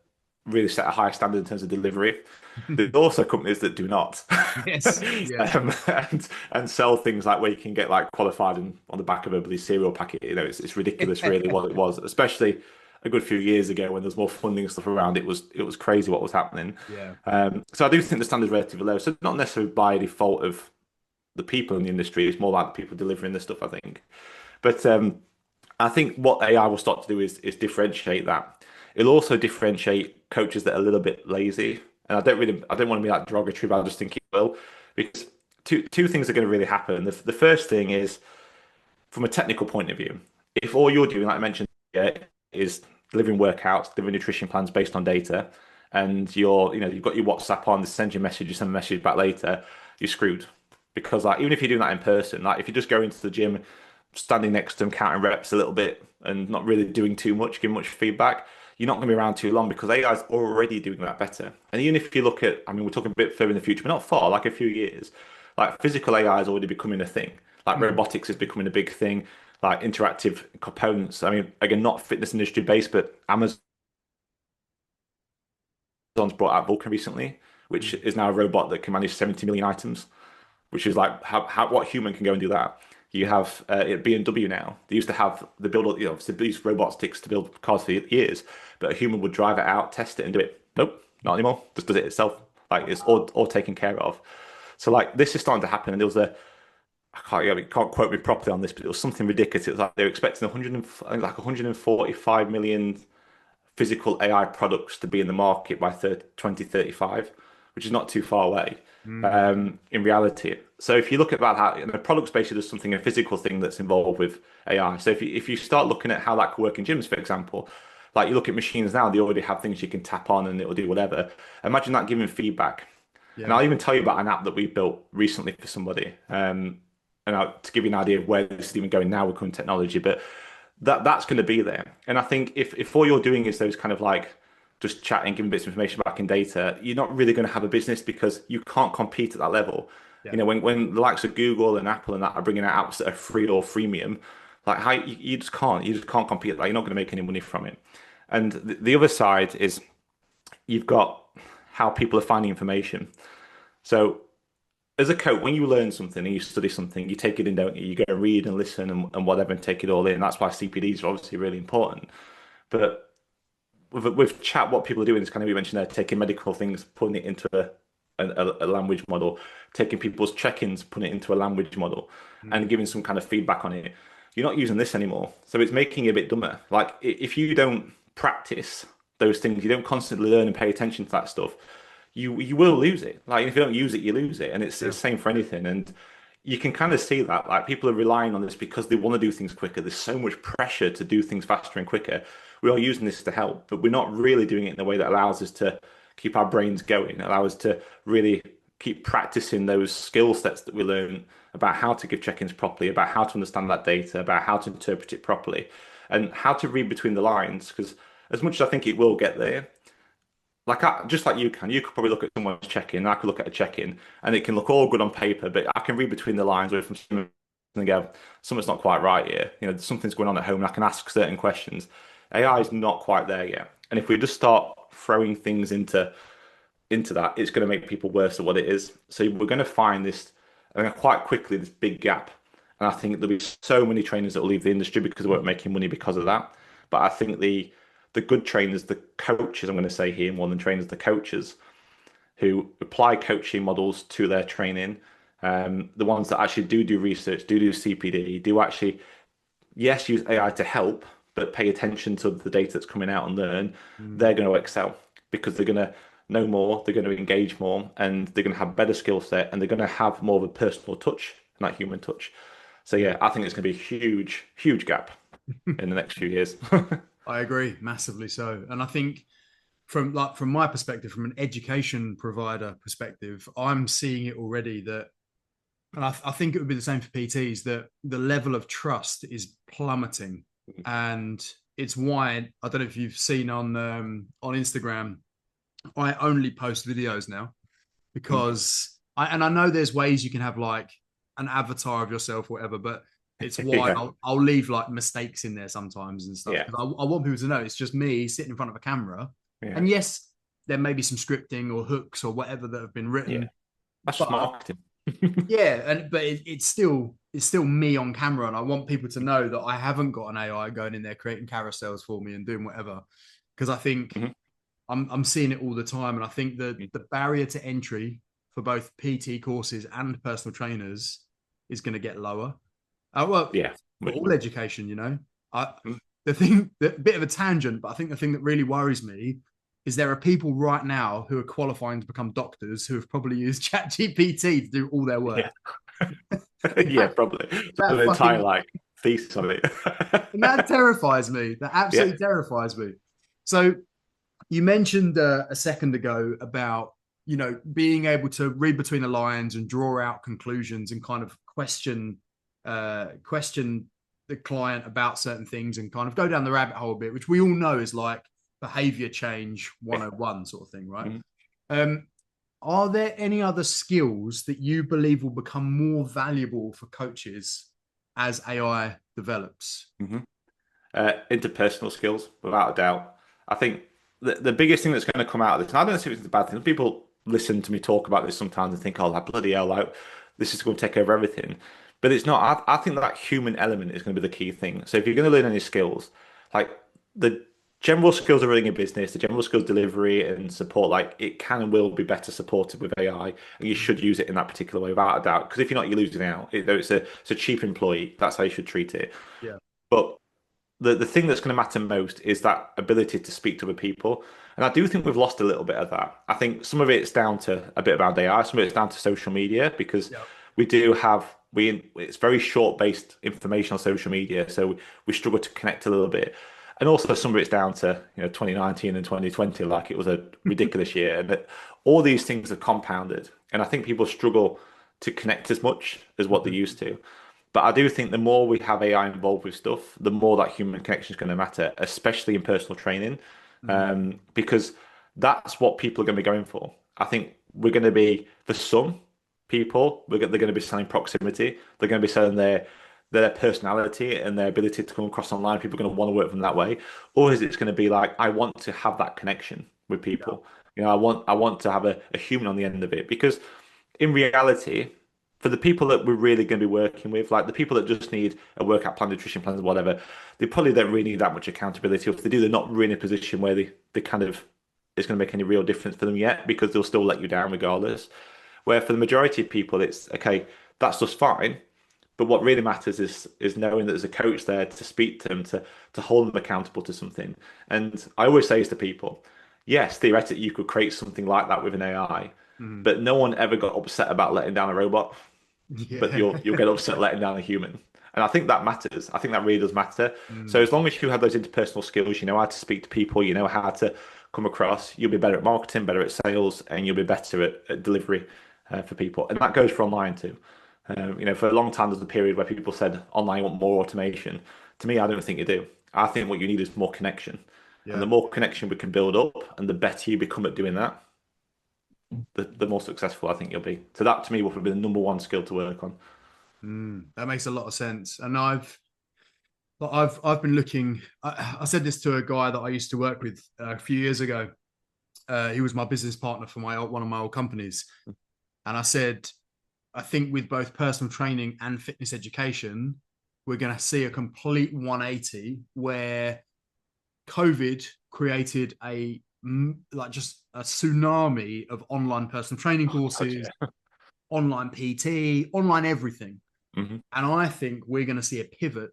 really set a high standard in terms of delivery. There's also companies that do not. Yes. Yeah. And sell things like where you can get like qualified on the back of a bloody cereal packet. It's ridiculous really what it was, especially a good few years ago when there's more funding and stuff around. It was crazy what was happening. Yeah. So I do think the standard's relatively low. So not necessarily by default of the people in the industry, it's more like the people delivering the stuff, I think. But I think what AI will start to do is differentiate that. It'll also differentiate coaches that are a little bit lazy. And I don't want to be like derogatory, but I just think it will. Because two things are going to really happen. The first thing is from a technical point of view, if all you're doing, like I mentioned, yeah, is delivering workouts, delivering nutrition plans based on data, and you've got your WhatsApp on, they send you a message, you send a message back later, you're screwed. Because like even if you're doing that in person, like if you just go into the gym, standing next to them, counting reps a little bit, and not really doing too much, giving much feedback, you're not going to be around too long because AI is already doing that better. And even if you look at, I mean, we're talking a bit further in the future, but not far, like a few years, like physical AI is already becoming a thing. Like robotics is becoming a big thing, like interactive components. I mean, again, not fitness industry based, but Amazon's brought out Vulcan recently, which is now a robot that can manage 70 million items, which is like what human can go and do that. You have at BMW now. They used to have the build, obviously these robots takes to build cars for years, but a human would drive it out, test it, and do it. Nope, not anymore. Just does it itself. Like it's all taken care of. So like this is starting to happen, and there was you can't quote me properly on this, but it was something ridiculous. It was like they were expecting 145 million physical AI products to be in the market by 2035, which is not too far away Mm. in reality. So if you look at that, how the product's basically just something, a physical thing that's involved with AI. So if you start looking at how that could work in gyms, for example, like you look at machines now, they already have things you can tap on and it will do whatever. Imagine that giving feedback. And Yeah. I'll even tell you about an app that we built recently for somebody. To give you an idea of where this is even going now with current technology, but that's going to be there. And I think if all you're doing is those kind of like just chatting, giving bits of information back in data, you're not really going to have a business because you can't compete at that level. Yeah. When the likes of Google and Apple and that are bringing out apps that are free or freemium, like how you just can't compete. Like you're not going to make any money from it. And the other side is you've got how people are finding information. So as a coach, when you learn something and you study something, you take it in, don't you? You go and read and listen and whatever and take it all in. That's why CPDs are obviously really important. But with chat, what people are doing is kind of, you mentioned there, taking medical things, putting it into a language model, taking people's check-ins, putting it into a language model, and giving some kind of feedback on it. You're not using this anymore. So it's making you a bit dumber. Like if you don't practice those things, you don't constantly learn and pay attention to that stuff, you will lose it. Like if you don't use it, you lose it. And it's Yeah. the same for anything. And you can kind of see that. Like people are relying on this because they want to do things quicker. There's so much pressure to do things faster and quicker. We are using this to help, but we're not really doing it in a way that allows us to keep our brains going, allow us to really keep practicing those skill sets that we learn about how to give check-ins properly, about how to understand that data, about how to interpret it properly, and how to read between the lines. Because as much as I think it will get there, just like you could probably look at someone's check-in, I could look at a check-in, and it can look all good on paper, but I can read between the lines or from someone and go, something's not quite right here. Something's going on at home, and I can ask certain questions. AI is not quite there yet, and if we just start throwing things into that, it's going to make people worse at what it is. So we're going to find this, quite quickly, this big gap. And I think there'll be so many trainers that will leave the industry because they weren't making money because of that. But I think the good trainers, the coaches, I'm going to say here more than trainers, the coaches who apply coaching models to their training, the ones that actually do research, do CPD, do actually, yes, use AI to help, but pay attention to the data that's coming out and learn, Mm. they're going to excel because they're going to know more, they're going to engage more, and they're going to have better skill set, and they're going to have more of a personal touch and that human touch. So Yeah. yeah, I think it's going to be a huge, huge gap in the next few years. I agree, massively so. And I think from my perspective, from an education provider perspective, I'm seeing it already that, and I think it would be the same for PTs, that the level of trust is plummeting. And it's why, I don't know if you've seen on Instagram, I only post videos now because I know there's ways you can have like an avatar of yourself or whatever, but it's why Yeah, I'll leave like mistakes in there sometimes and stuff yeah, because I want people to know it's just me sitting in front of a camera. yeah, And yes, there may be some scripting or hooks or whatever that have been yeah. written, That's just but marketing. yeah, and but it's still me on camera, and I want people to know that I haven't got an AI going in there creating carousels for me and doing whatever, because I think Mhm. I'm seeing it all the time, and I think that Mhm. the barrier to entry for both PT courses and personal trainers is going to get lower. Well, Yeah, for much all more. education, I Mhm. the bit of a tangent, but I think the thing that really worries me is there are people right now who are qualifying to become doctors who have probably used ChatGPT to do all their work. Yeah, yeah, That, probably. So that the entire fucking like thesis on it. and that terrifies me. That Yeah. absolutely terrifies me. So you mentioned a second ago about being able to read between the lines and draw out conclusions and kind of question the client about certain things and kind of go down the rabbit hole a bit, which we all know is like behavior change Yeah. 101 sort of thing, right? Mhm. um are there any other skills that you believe will become more valuable for coaches as AI develops? Mhm. Interpersonal skills, without a doubt. I think the biggest thing that's going to come out of this, and I don't see if it's a bad thing. People listen to me talk about this sometimes and think, "Oh, like bloody hell, like this is going to take over everything." But it's not. I think that human element is going to be the key thing. So if you're going to learn any skills, like the general skills of running a business, the general skills delivery and support, like it can and will be better supported with AI, and you should use it in that particular way, without a doubt. Because if you're not, you're losing out. It's a cheap employee. That's how you should treat it. Yeah. But the thing that's going to matter most is that ability to speak to other people. And I do think we've lost a little bit of that. I think some of it's down to a bit around AI, some of it's down to social media because Yeah. we do have it's very short based information on social media, so we struggle to connect a little bit. And also some of it's down to 2019 and 2020, like it was a ridiculous year, and that all these things are compounded. And I think people struggle to connect as much as what they Mhm. used to. But I do think the more we have AI involved with stuff, the more that human connection is going to matter, especially in personal training, Mhm. because that's what people are going to be going for. I think we're going to be, for some people, they're going to be selling proximity. They're going to be selling their personality and their ability to come across online. People are going to want to work from that way. Or is it going to be like, I want to have that connection with Yeah. people? I want to have a human on the end of it because in reality, for the people that we're really going to be working with, like the people that just need a workout plan, nutrition plans, whatever, they probably don't really need that much accountability. Or if they do, they're not really in a position where they kind of it's going to make any real difference for them yet because they'll still let you down regardless. Where for the majority of people, it's okay, that's just fine. But what really matters is knowing that there's a coach there to speak to them, to hold them accountable to something. And I always say this to people, yes, theoretically you could create something like that with an AI, Mm. but no one ever got upset about letting down a robot. But Yeah. you'll get upset letting down a human. And I think that matters. I think that really does matter. So Mm. as long as you have those interpersonal skills, you know how to speak to people, you know how to come across, you'll be better at marketing, better at sales, and you'll be better at delivery for people. And that goes for online too. For a long time, there's a period where people said online want more automation. To me, I don't think you do. I think what you need is more connection. And the Yeah. more connection we can build up, and the better you become at doing that, the more successful I think you'll be. So that to me would be the number one skill to work on. That makes a lot of sense. And I've been looking. I said this to a guy that I used to work with a few years ago. He was my business partner for one of my old companies, and I said, I think with both personal training and fitness education, we're going to see a complete 180 where COVID created just a tsunami of online personal training God, courses, yeah. online PT, online everything. Hmm. And I think we're going to see a pivot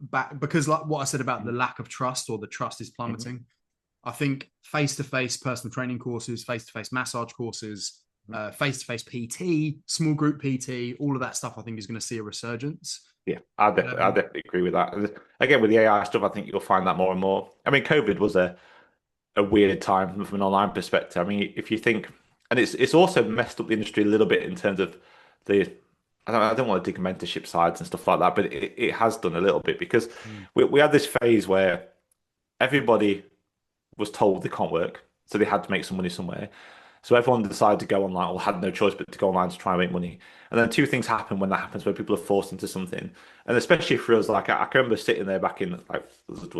back because, like what I said about the lack of trust or the trust is Hmm. plummeting. I think face to face personal training courses, face to face massage courses, face to face PT, small group PT, all of that stuff, I think is going to see a resurgence. Yeah, I definitely agree with that. And again, with the AI stuff, I think you'll find that more and more. I mean, COVID was a weird time from an online perspective. I mean, if you think, and it's also messed up the industry a little bit in terms of the, I don't want to dig mentorship sides and stuff like that, but it has done a little bit because Mm. we had this phase where everybody was told they can't work, so they had to make some money somewhere. So everyone decided to go online, or had no choice but to go online to try and make money. And then two things happen when that happens, where people are forced into something. And especially for us, like I can remember sitting there back in like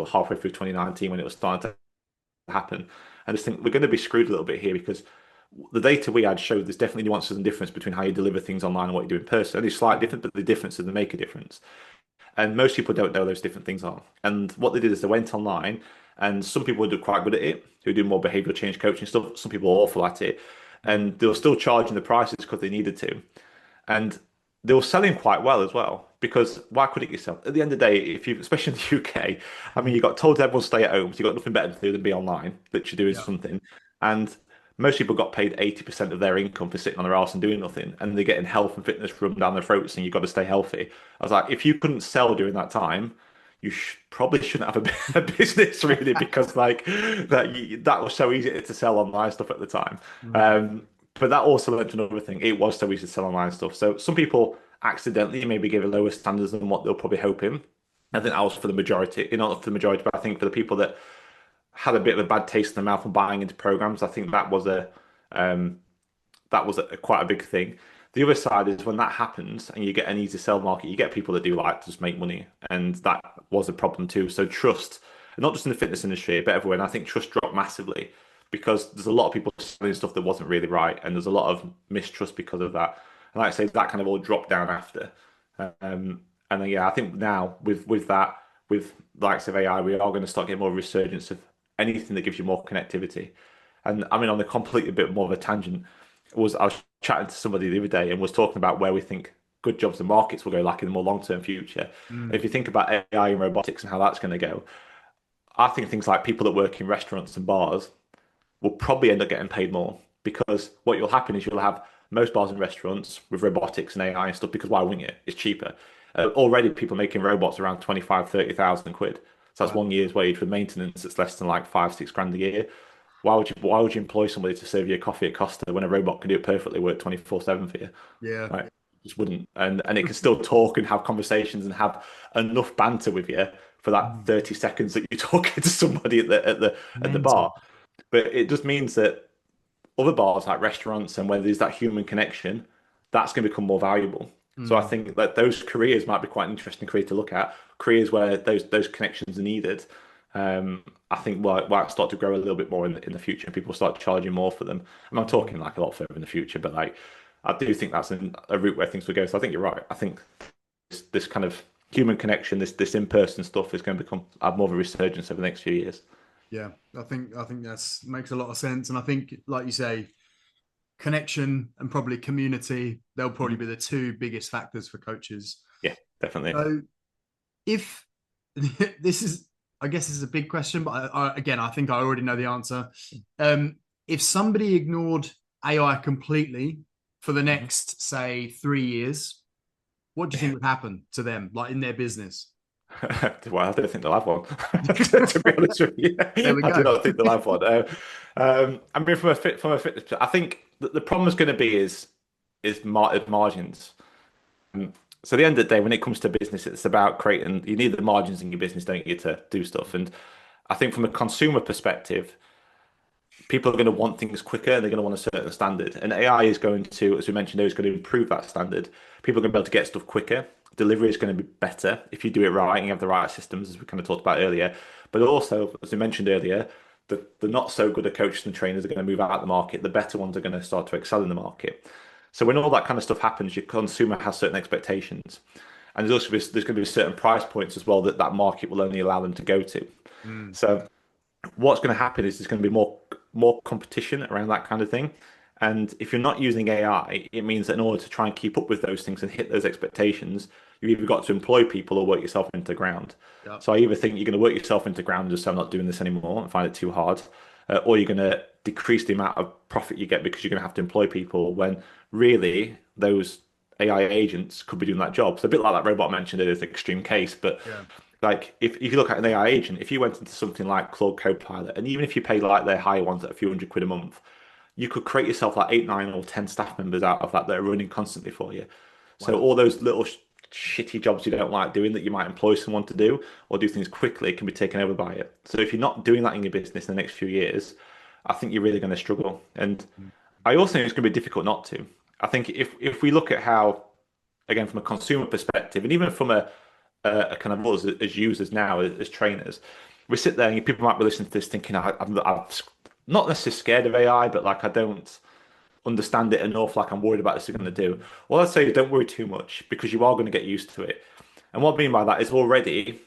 halfway through 2019 when it was starting to happen, and just think we're going to be screwed a little bit here because the data we had showed there's definitely nuances and difference between how you deliver things online and what you do in person. And it's slightly different, but the differences they make a difference. And most people don't know those different things are. And what they did is they went online, and some people do quite good at it, who do more behavioral change coaching stuff. Some people are awful at it, Mm. and they were still charging the prices because they needed to. And they were selling quite well as well. Because why couldn't you sell? At the end of the day, if you, especially in the UK, I mean, you got told everyone to stay at home, so you got nothing better to do than be online, literally doing Yeah. something. And most people got paid 80% of their income for sitting on their arse and doing nothing, and they're getting health and fitness run down their throats, and you've got to stay healthy. I was like, if you couldn't sell during that time, you probably shouldn't have a business really, because like that was so easy to sell online stuff at the time. Mm. But that also led to another thing. It was so easy to sell online stuff. So some people accidentally maybe gave a lower standards than what they're probably hoping. I think that was for the majority, not for the majority, but I think for the people that had a bit of a bad taste in their mouth from buying into programs, I think um, that was quite a big thing. The other side is when that happens and you get an easy sell market, you get people that do like to just make money, and that was a problem too. So trust, not just in the fitness industry, but everywhere. And I think trust dropped massively because there's a lot of people selling stuff that wasn't really right, and there's a lot of mistrust because of that. And like I say, that kind of all dropped down after. And then yeah, I think now with that, with likes of AI, we are going to start getting more resurgence of anything that gives you more connectivity. And I mean, on a completely bit more of a tangent, I was chatting to somebody the other day and was talking about where we think good jobs and markets will go like in the more long-term future. If Mm. you think about AI and robotics and how that's going to go, I think things like people that work in restaurants and bars will probably end up getting paid more because what will happen is you'll have most bars and restaurants with robotics and AI and stuff because why wouldn't you? It's cheaper. Already people making robots around 25, 30,000 quid. So that's Wow. 1 year's wage for maintenance. It's less than like 5, 6 grand a year. Why would you employ somebody to serve you a coffee at Costa when a robot can do it perfectly, work 24/7 for you? Yeah. Right? Just wouldn't. And it can still talk and have conversations and have enough banter with you for that Mm. 30 seconds that you're talking to somebody at the Mental. bar. But it just means that other bars like restaurants and where there's that human connection, that's going to become more valuable. So I Mm. think that those careers might be quite an interesting career to look at. Careers where those connections are needed. I think might start to grow a little bit more in the future, and people start charging more for them. And I'm talking like a lot further in the future, but like I do think that's a route where things will go. So I think you're right. I think this kind of human connection, this in-person stuff, is going to have more of a resurgence over the next few years. Yeah, I think that's makes a lot of sense, and I think, like you say, connection and probably community, they'll probably Mhm. be the two biggest factors for coaches. Yeah, definitely. So if this is, I guess this is a big question, but again, I think I already know the answer. If somebody ignored AI completely for the Mhm. next, say, 3 years, what do you think Yeah. would happen to them, like in their business? Well, I don't think they'll have one. To be honest with you, There we I do go. not think they'll have one. I mean, from a fitness, I think the problem is going to be is margins. So at the end of the day, when it comes to business, it's about creating. You need the margins in your business, don't you, to do stuff. And I think from a consumer perspective, people are going to want things quicker and they're going to want a certain standard. And AI is going to, as we mentioned, is going to improve that standard. People are going to be able to get stuff quicker. Delivery is going to be better if you do it right and you have the right systems, as we kind of talked about earlier. But also, as we mentioned earlier, the not so good at coaches and trainers are going to move out of the market. The better ones are going to start to excel in the market. So when all that kind of stuff happens, your consumer has certain expectations. And there's going to be certain price points as well that that market will only allow them to go to. Mm, So what's going to happen is there's going to be more competition around that kind of thing. And if you're not using AI, it means that in order to try and keep up with those things and hit those expectations, you've either got to employ people or work yourself into the ground. yeah. So I either think you're going to work yourself into the ground and just say, I'm not doing this anymore and find it too hard, or you're going to decrease the amount of profit you get because you're going to have to employ people when really those AI agents could be doing that job. So a bit like that robot I mentioned, it is an extreme case, but Yeah. like if you look at an AI agent, if you went into something like Claude Copilot, and even if you pay like their higher ones at a few £100 a month, you could create yourself like 8, 9, or 10 staff members out of that are running constantly for you. So Wow. all those little shitty jobs you don't like doing that you might employ someone to do or do things quickly can be taken over by it. So if you're not doing that in your business in the next few years, I think you're really going to struggle. And I also think it's going to be difficult not to. I think if we look at how, again, from a consumer perspective, and even from a kind of us as users now, as trainers, we sit there and people might be listening to this thinking, I'm not necessarily scared of AI, but like I don't understand it enough, like I'm worried about this is going to do. Well, I'd say don't worry too much because you are going to get used to it. And what I mean by that is already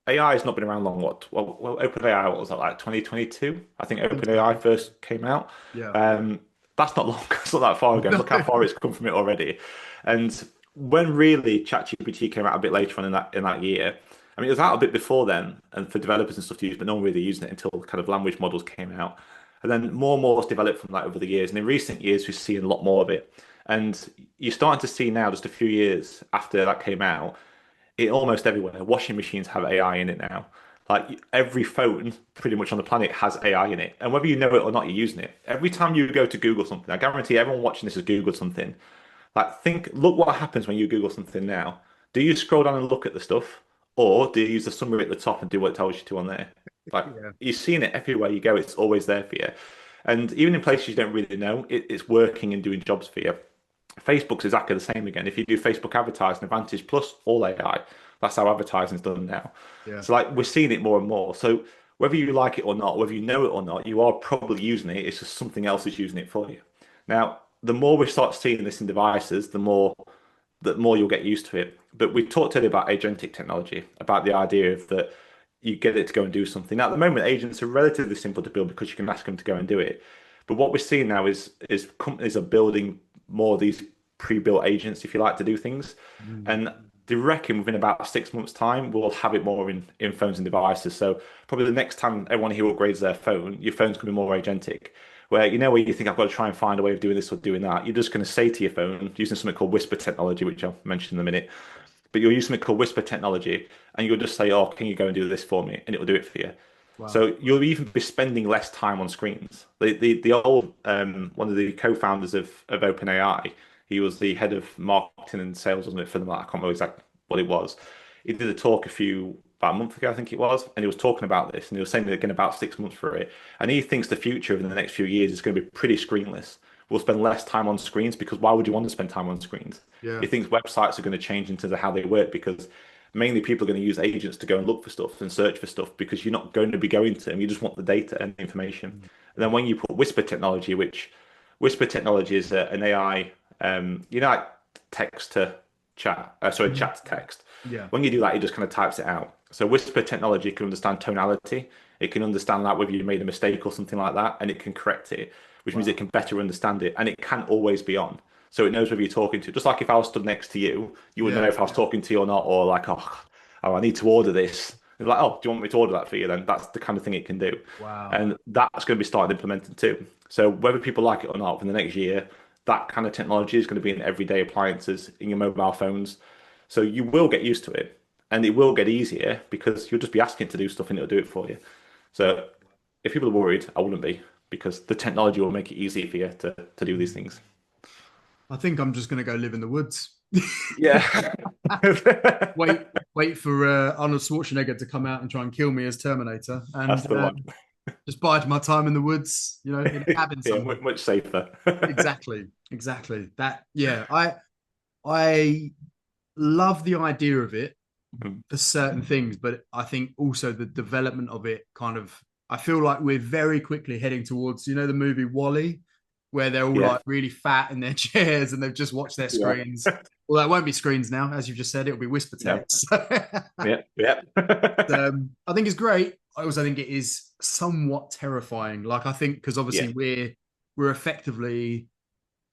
AI has not been around long. OpenAI, what was that, like 2022? I think OpenAI first came out. Yeah. Um, that's not long. It's not that far ago. No. Look how far it's come from it already. And when really ChatGPT came out a bit later on in that year, I mean, it was out a bit before then, and for developers and stuff to use, but no one really using it until kind of language models came out. And then more and more has developed from that over the years. And in recent years, we've seen a lot more of it. And you're starting to see now, just a few years after that came out, it almost everywhere. Washing machines have AI in it now. Like every phone pretty much on the planet has AI in it. And whether you know it or not, you're using it. Every time you go to Google something, I guarantee everyone watching this has Googled something. Like look what happens when you Google something now. Do you scroll down and look at the stuff? Or do you use the summary at the top and do what it tells you to on there? Like Yeah. you're seeing it everywhere you go, it's always there for you. And even in places you don't really know, it's working and doing jobs for you. Facebook's exactly the same again. If you do Facebook advertising, Advantage Plus, all AI, that's how advertising's done now. Yeah. So like we're seeing it more and more. So whether you like it or not, whether you know it or not, you are probably using it. It's just something else is using it for you. Now, the more we start seeing this in devices, the more you'll get used to it. But we talked earlier about agentic technology, about the idea of that you get it to go and do something. Now, at the moment, agents are relatively simple to build because you can ask them to go and do it. But what we're seeing now is companies are building more of these pre-built agents, if you like, to do things. Mm. And they reckon within about 6 months' time, we'll have it more in phones and devices. So probably the next time everyone here upgrades their phone, your phone's going to be more agentic. Where you think I've got to try and find a way of doing this or doing that, you're just going to say to your phone using something called whisper technology, which I'll mention in a minute. But you'll use something called whisper technology, and you'll just say, "Oh, can you go and do this for me?" and it will do it for you. Wow. So you'll even be spending less time on screens. The old one of the co-founders of OpenAI, he was the head of marketing and sales, wasn't it, for them? I can't remember exactly what it was. He did a talk about a month ago, I think it was, and he was talking about this, and he was saying again about 6 months for it. And he thinks the future in the next few years is going to be pretty screenless. We'll spend less time on screens because why would you want to spend time on screens? Yeah. He thinks websites are going to change in terms of how they work because mainly people are going to use agents to go and look for stuff and search for stuff because you're not going to be going to them. You just want the data and the information. And then when you put whisper technology, which whisper technology is an AI, like text to chat, sorry, Mhm. chat to text. Yeah. When you do that, it just kind of types it out. So whisper technology can understand tonality. It can understand that whether you made a mistake or something like that, and it can correct it, which means it Wow. can better understand it, and it can always be on. So it knows whether you're talking to. Just like if I was stood next to you, you would know Yeah. if I was talking to you or not, or like, oh, I need to order this. It's like, oh, do you want me to order that for you? Then that's the kind of thing it can do, Wow. and that's going to be started implementing too. So whether people like it or not, for the next year, that kind of technology is going to be in everyday appliances in your mobile phones. So you will get used to it, and it will get easier because you'll just be asking it to do stuff and it'll do it for you. So if people are worried, I wouldn't be because the technology will make it easier for you to do these things. I think I'm just going to go live in the woods. Yeah. wait, wait for Arnold Schwarzenegger to come out and try and kill me as Terminator, and That's the one. just bide my time in the woods, in a cabin Yeah, somewhere. much safer. Exactly, exactly. That, yeah, I love the idea of it for certain things, but I think also the development of it kind of, I feel like we're very quickly heading towards, the movie Wall-E, where they're all Yeah. like really fat in their chairs and they've just watched their Yeah. screens. Well, that won't be screens now, as you've just said, it'll be whisper No. text. Yeah. Yeah. I think it's great. I also think it is somewhat terrifying. Like I think because Yeah. obviously we're effectively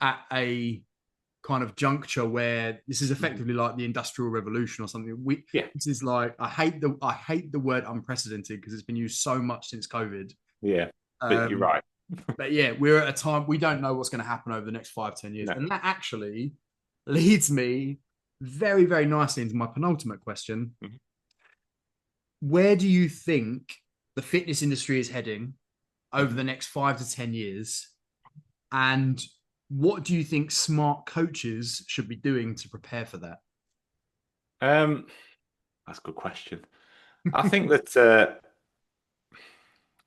at a kind of juncture where this is effectively like the industrial revolution or something. We Yeah. This is like I hate the word unprecedented because it's been used so much since COVID. Yeah. But you're Um, right. but yeah, we're at a time we don't know what's going to happen over the next 5-10 years, No. and that actually leads me very very nicely into my penultimate question. Mhm. Where do you think the fitness industry is heading over the next 5 to 10 years? And what do you think smart coaches should be doing to prepare for that? Um, that's a good question. I think that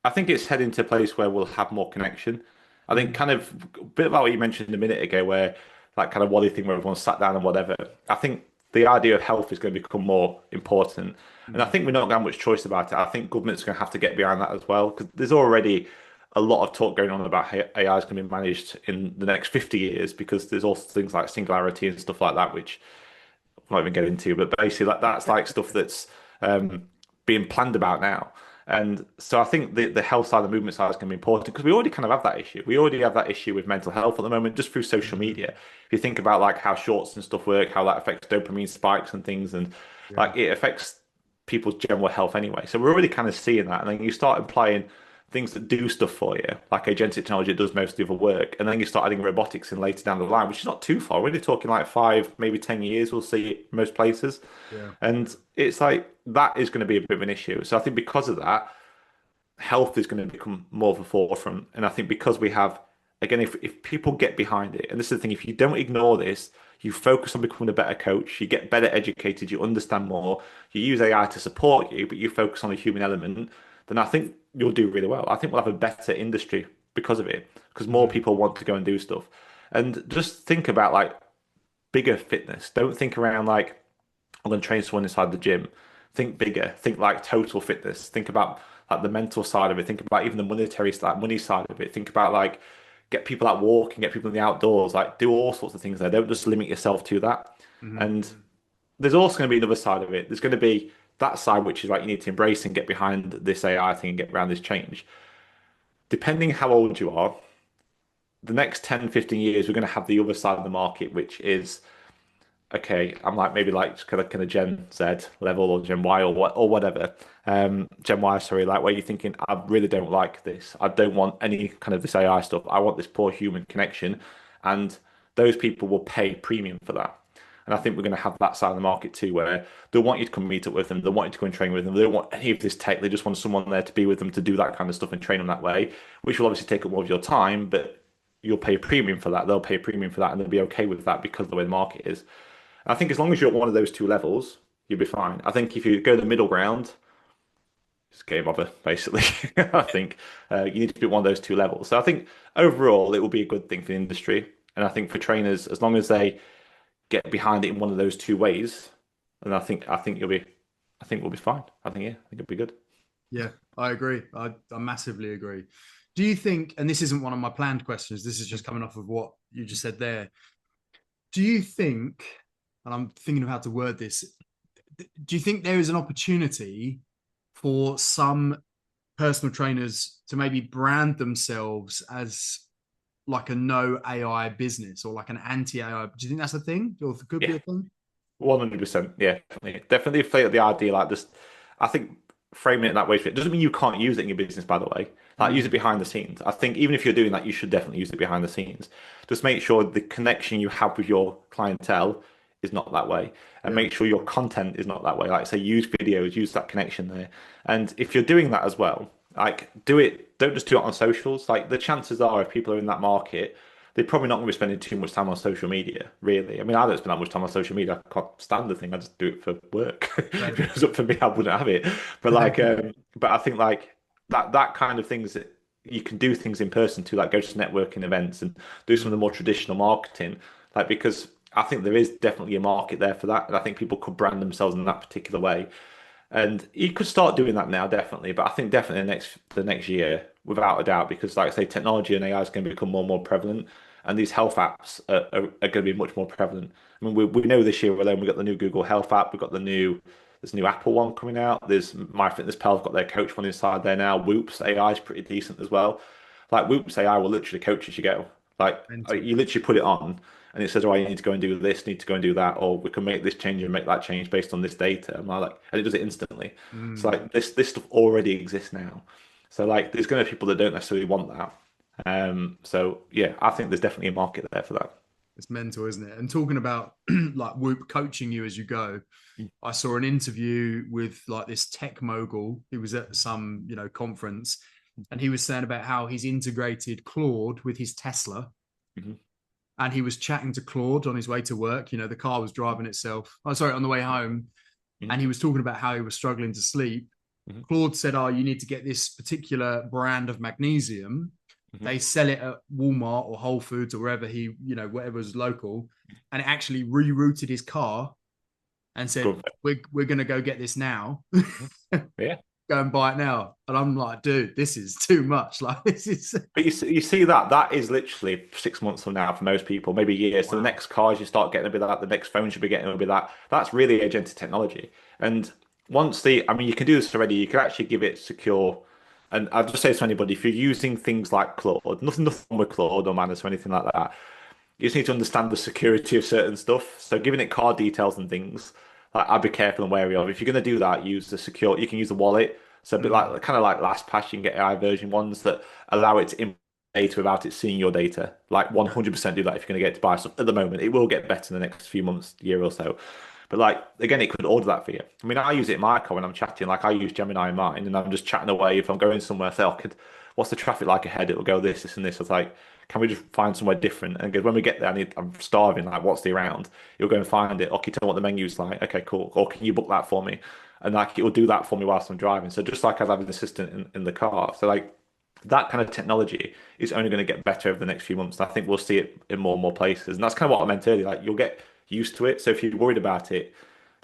I think it's heading to a place where we'll have more connection. I think Mhm. kind of a bit about what you mentioned a minute ago, where that kind of Wally thing where everyone sat down and whatever. I think the idea of health is going to become more important. And I Mhm. think we're not going to have much choice about it. I think government's going to have to get behind that as well, because there's already a lot of talk going on about how AI is going to be managed in the next 50 years, because there's also things like singularity and stuff like that, which I'm not even getting into, but basically that's like stuff that's being planned about now. And so I think the health side, the movement side is going to be important because we already kind of have that issue. We already have that issue with mental health at the moment, just through social Mhm. media. If you think about like how shorts and stuff work, how that affects dopamine spikes and things, and Yeah. like it affects people's general health anyway. So we're already kind of seeing that. And then you start applying things that do stuff for you, like agentic technology that does most of the other work. And then you start adding robotics in later down the line, which is not too far. We're only talking like 5, maybe 10 years, we'll see it most places. Yeah. And it's like that is going to be a bit of an issue. So I think because of that, health is going to become more of a forefront. And I think because we have, again, if people get behind it, and this is the thing, if you don't ignore this, you focus on becoming a better coach, you get better educated, you understand more, you use AI to support you, but you focus on the human element, then I think you'll do really well. I think we'll have a better industry because of it, because more Mhm. people want to go and do stuff. And just think about like bigger fitness. Don't think around like, I'm going to train someone inside the gym. Think bigger. Think like total fitness. Think about like the mental side of it. Think about even the monetary side, money side of it. Think about like get people out walking, get people in the outdoors. Like do all sorts of things there. Don't just limit yourself to that. Mhm. And there's also going to be another side of it. There's going to be that side which is like you need to embrace and get behind this AI thing and get around this change. Depending how old you are, the next 10, 15 years, we're going to have the other side of the market, which is okay, I'm like maybe like kind of Gen Z level or Gen Y or what or whatever. Gen Y, sorry, like where you're thinking, I really don't like this. I don't want any kind of this AI stuff. I want this poor human connection. And those people will pay premium for that. And I think we're going to have that side of the market too, where they want you to come meet up with them, they want you to go and train with them. They don't want any of this tech. They just want someone there to be with them to do that kind of stuff and train them that way, which will obviously take up more of your time, but you'll pay a premium for that. They'll pay a premium for that, and they'll be okay with that because of the way the market is. I think as long as you're at one of those two levels, you'll be fine. I think if you go the middle ground, it's game over, basically. I think you need to be at one of those two levels. So I think overall, it will be a good thing for the industry. And I think for trainers, as long as they get behind it in one of those two ways, and I think we'll be fine. I think it'll be good. Yeah, I agree. I massively agree. Do you think, and this isn't one of my planned questions, this is just coming off of what you just said there. Do you think, and I'm thinking of how to word this, do you think there is an opportunity for some personal trainers to maybe brand themselves as like a no AI business or like an anti AI? Do you think that's a thing or could be Yeah. a thing? 100%. Yeah, definitely float the idea like this. I think framing it that way doesn't mean you can't use it in your business, by the way. Like use it Mm, behind the scenes. I think even if you're doing that, you should definitely use it behind the scenes. Just make sure the connection you have with your clientele is not that way. And yeah. make sure your content is not that way. Like say use videos, use that connection there. And if you're doing that as well, like do it, don't just do it on socials. Like the chances are if people are in that market, they're probably not going to be spending too much time on social media, really. I mean, I don't spend that much time on social media. I can't stand the thing. I just do it for work. If Same. it was up for me, I wouldn't have it. But but I think like that kind of things that you can do things in person too, like go to networking events and do some of the more traditional marketing, like because I think there is definitely a market there for that, and I think people could brand themselves in that particular way. And you could start doing that now, definitely. But I think definitely the next year, without a doubt, because like I say, technology and AI is going to become more and more prevalent, and these health apps are going to be much more prevalent. I mean, we know this year alone we've got the new Google Health app, we've got there's a new Apple one coming out. There's MyFitnessPal, have got their coach one inside there now. Whoops AI is pretty decent as well. Like Whoops AI will literally coach as you go. Like Mental. you literally put it on and it says, "Oh, you need to go and do this, need to go and do that, or we can make this change and make that change based on this data." And and it does it instantly. So Mm. like this stuff already exists now. So like there's going to be people that don't necessarily want that. So yeah, I think there's definitely a market there for that. It's mental, isn't it? And talking about like Whoop coaching you as you go, Mm. I saw an interview with like this tech mogul. He was at some, conference, and he was saying about how he's integrated Claude with his Tesla. Mhm. And he was chatting to Claude on his way to work. The car was driving itself. Oh, sorry, on the way home. Mhm. And he was talking about how he was struggling to sleep. Mhm. Claude said, "Oh, you need to get this particular brand of magnesium. Mhm. They sell it at Walmart or Whole Foods or wherever whatever was local." And it actually rerouted his car and said, Good. we're going to go get this now. Mhm. Yeah. Go and buy it now. And I'm like, dude, this is too much. Like, this is, But you see that is literally 6 months from now for most people, maybe a year. So the wow. next cars you start getting will be that, the next phone should be getting will be that. That's really agentic technology. And I mean, you can do this already. You can actually give it secure. And I'll just say to anybody, if you're using things like Claude, nothing wrong with Claude or Manus or anything like that, you just need to understand the security of certain stuff. So giving it card details and things, like I'd be careful and wary of. If you're going to do that, use the secure. You can use the wallet. So a bit Mm, like kind of like LastPass, you can get AI version ones that allow it to input data without it seeing your data. Like 100% do that if you're going to get it to buy stuff. At the moment, it will get better in the next few months, year or so. But like again, it could order that for you. I mean, I use it in my car when I'm chatting. Like I use Gemini in mine, and I'm just chatting away. If I'm going somewhere, I say, "Oh, what's the traffic like ahead?" It will go this, and this. It's like, can we just find somewhere different? And because when we get there, I'm starving. Like, what's the around? You'll go and find it. Okay, tell me what the menu's like. Okay, cool. Or can you book that for me? And like it will do that for me whilst I'm driving. So just like I have an assistant in the car. So like that kind of technology is only going to get better over the next few months. And I think we'll see it in more and more places. And that's kind of what I meant earlier. Like you'll get used to it. So if you're worried about it,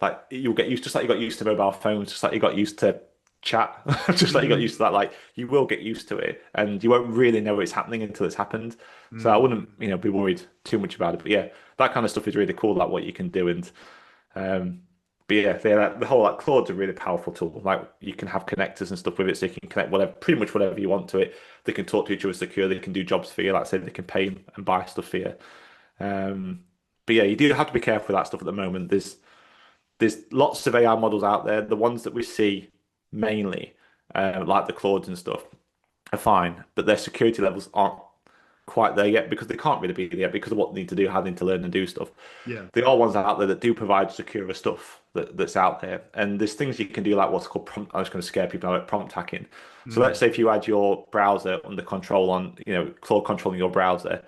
like you'll get used, just like you got used to mobile phones, just like you got used to chat, just like you got mm, used to that. Like you will get used to it, and you won't really know it's happening until it's happened. So I mm. wouldn't, be worried too much about it. But yeah, that kind of stuff is really cool. Like what you can do, and um, but yeah, the whole like Claude's a really powerful tool. Like you can have connectors and stuff with it, so you can connect whatever, pretty much whatever you want to it. They can talk to each other secure. They can do jobs for you. Like I said, they can pay and buy stuff for you. Um, but yeah, you do have to be careful with that stuff at the moment. There's lots of AI models out there. The ones that we see mainly, like the Claudes and stuff, are fine, but their security levels aren't quite there yet because they can't really be there because of what they need to do, how they need to learn and do stuff. Yeah. There are ones out there that do provide secure stuff that's out there, and there's things you can do like what's called prompt. I was going to scare people out, prompt hacking. So let's Mm, say if you had your browser under control on, Claude controlling your browser,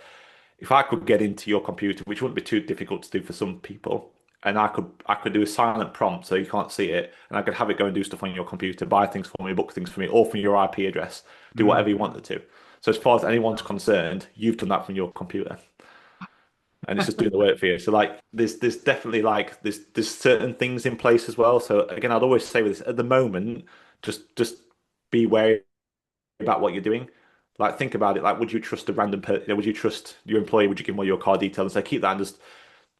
if I could get into your computer, which wouldn't be too difficult to do for some people, and I could do a silent prompt so you can't see it, and I could have it go and do stuff on your computer, buy things for me, book things for me, or from your IP address, do whatever mm. you wanted to. So as far as anyone's concerned, you've done that from your computer. and it's just doing the work for you. So like there's definitely like there's certain things in place as well. So again, I'd always say with this at the moment, just be wary about what you're doing. Like think about it. Like, would you trust a random would you trust your employee? Would you give them all your card details and say keep that and just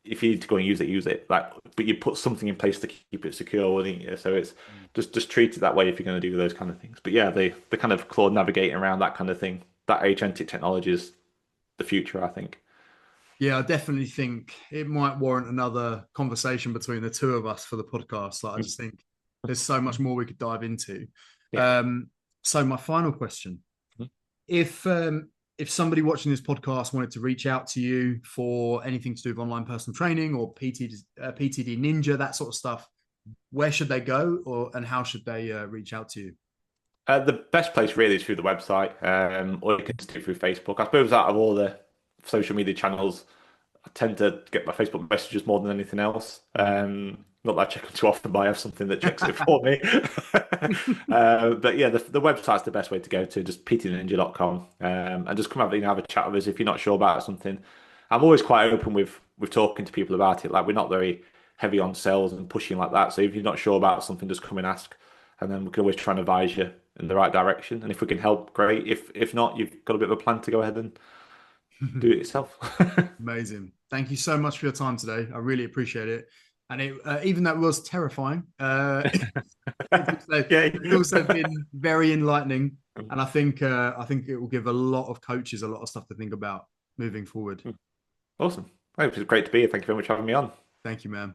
if you need to go and use it, use it. Like, but you put something in place to keep it secure, wouldn't you? So it's just treat it that way if you're going to do those kind of things. But yeah, the kind of cloud navigating around that kind of thing, that agentic technology is the future, I think. Yeah, I definitely think it might warrant another conversation between the two of us for the podcast. Like, I just think there's so much more we could dive into. Yeah. So my final question: Mhm. if somebody watching this podcast wanted to reach out to you for anything to do with online personal training or PTD Ninja, that sort of stuff, where should they go, and how should they reach out to you? The best place really is through the website, or you can just do it through Facebook. I suppose out of all the social media channels, I tend to get my Facebook messages more than anything else. Not that I check them too often, but I have something that checks it for me. But yeah, the website's the best way to go to, just ptninja.com, and just come have, have a chat with us if you're not sure about something. I'm always quite open with talking to people about it. Like we're not very heavy on sales and pushing like that. So if you're not sure about something, just come and ask, and then we can always try and advise you in the right direction. And if we can help, great. If not, you've got a bit of a plan to go ahead and do it yourself. Amazing. Thank you so much for your time today. I really appreciate it. And even though it was terrifying, Yeah. it's also been very enlightening. And I think it will give a lot of coaches a lot of stuff to think about moving forward. Awesome. Well, it was great to be here. Thank you very much for having me on. Thank you, man.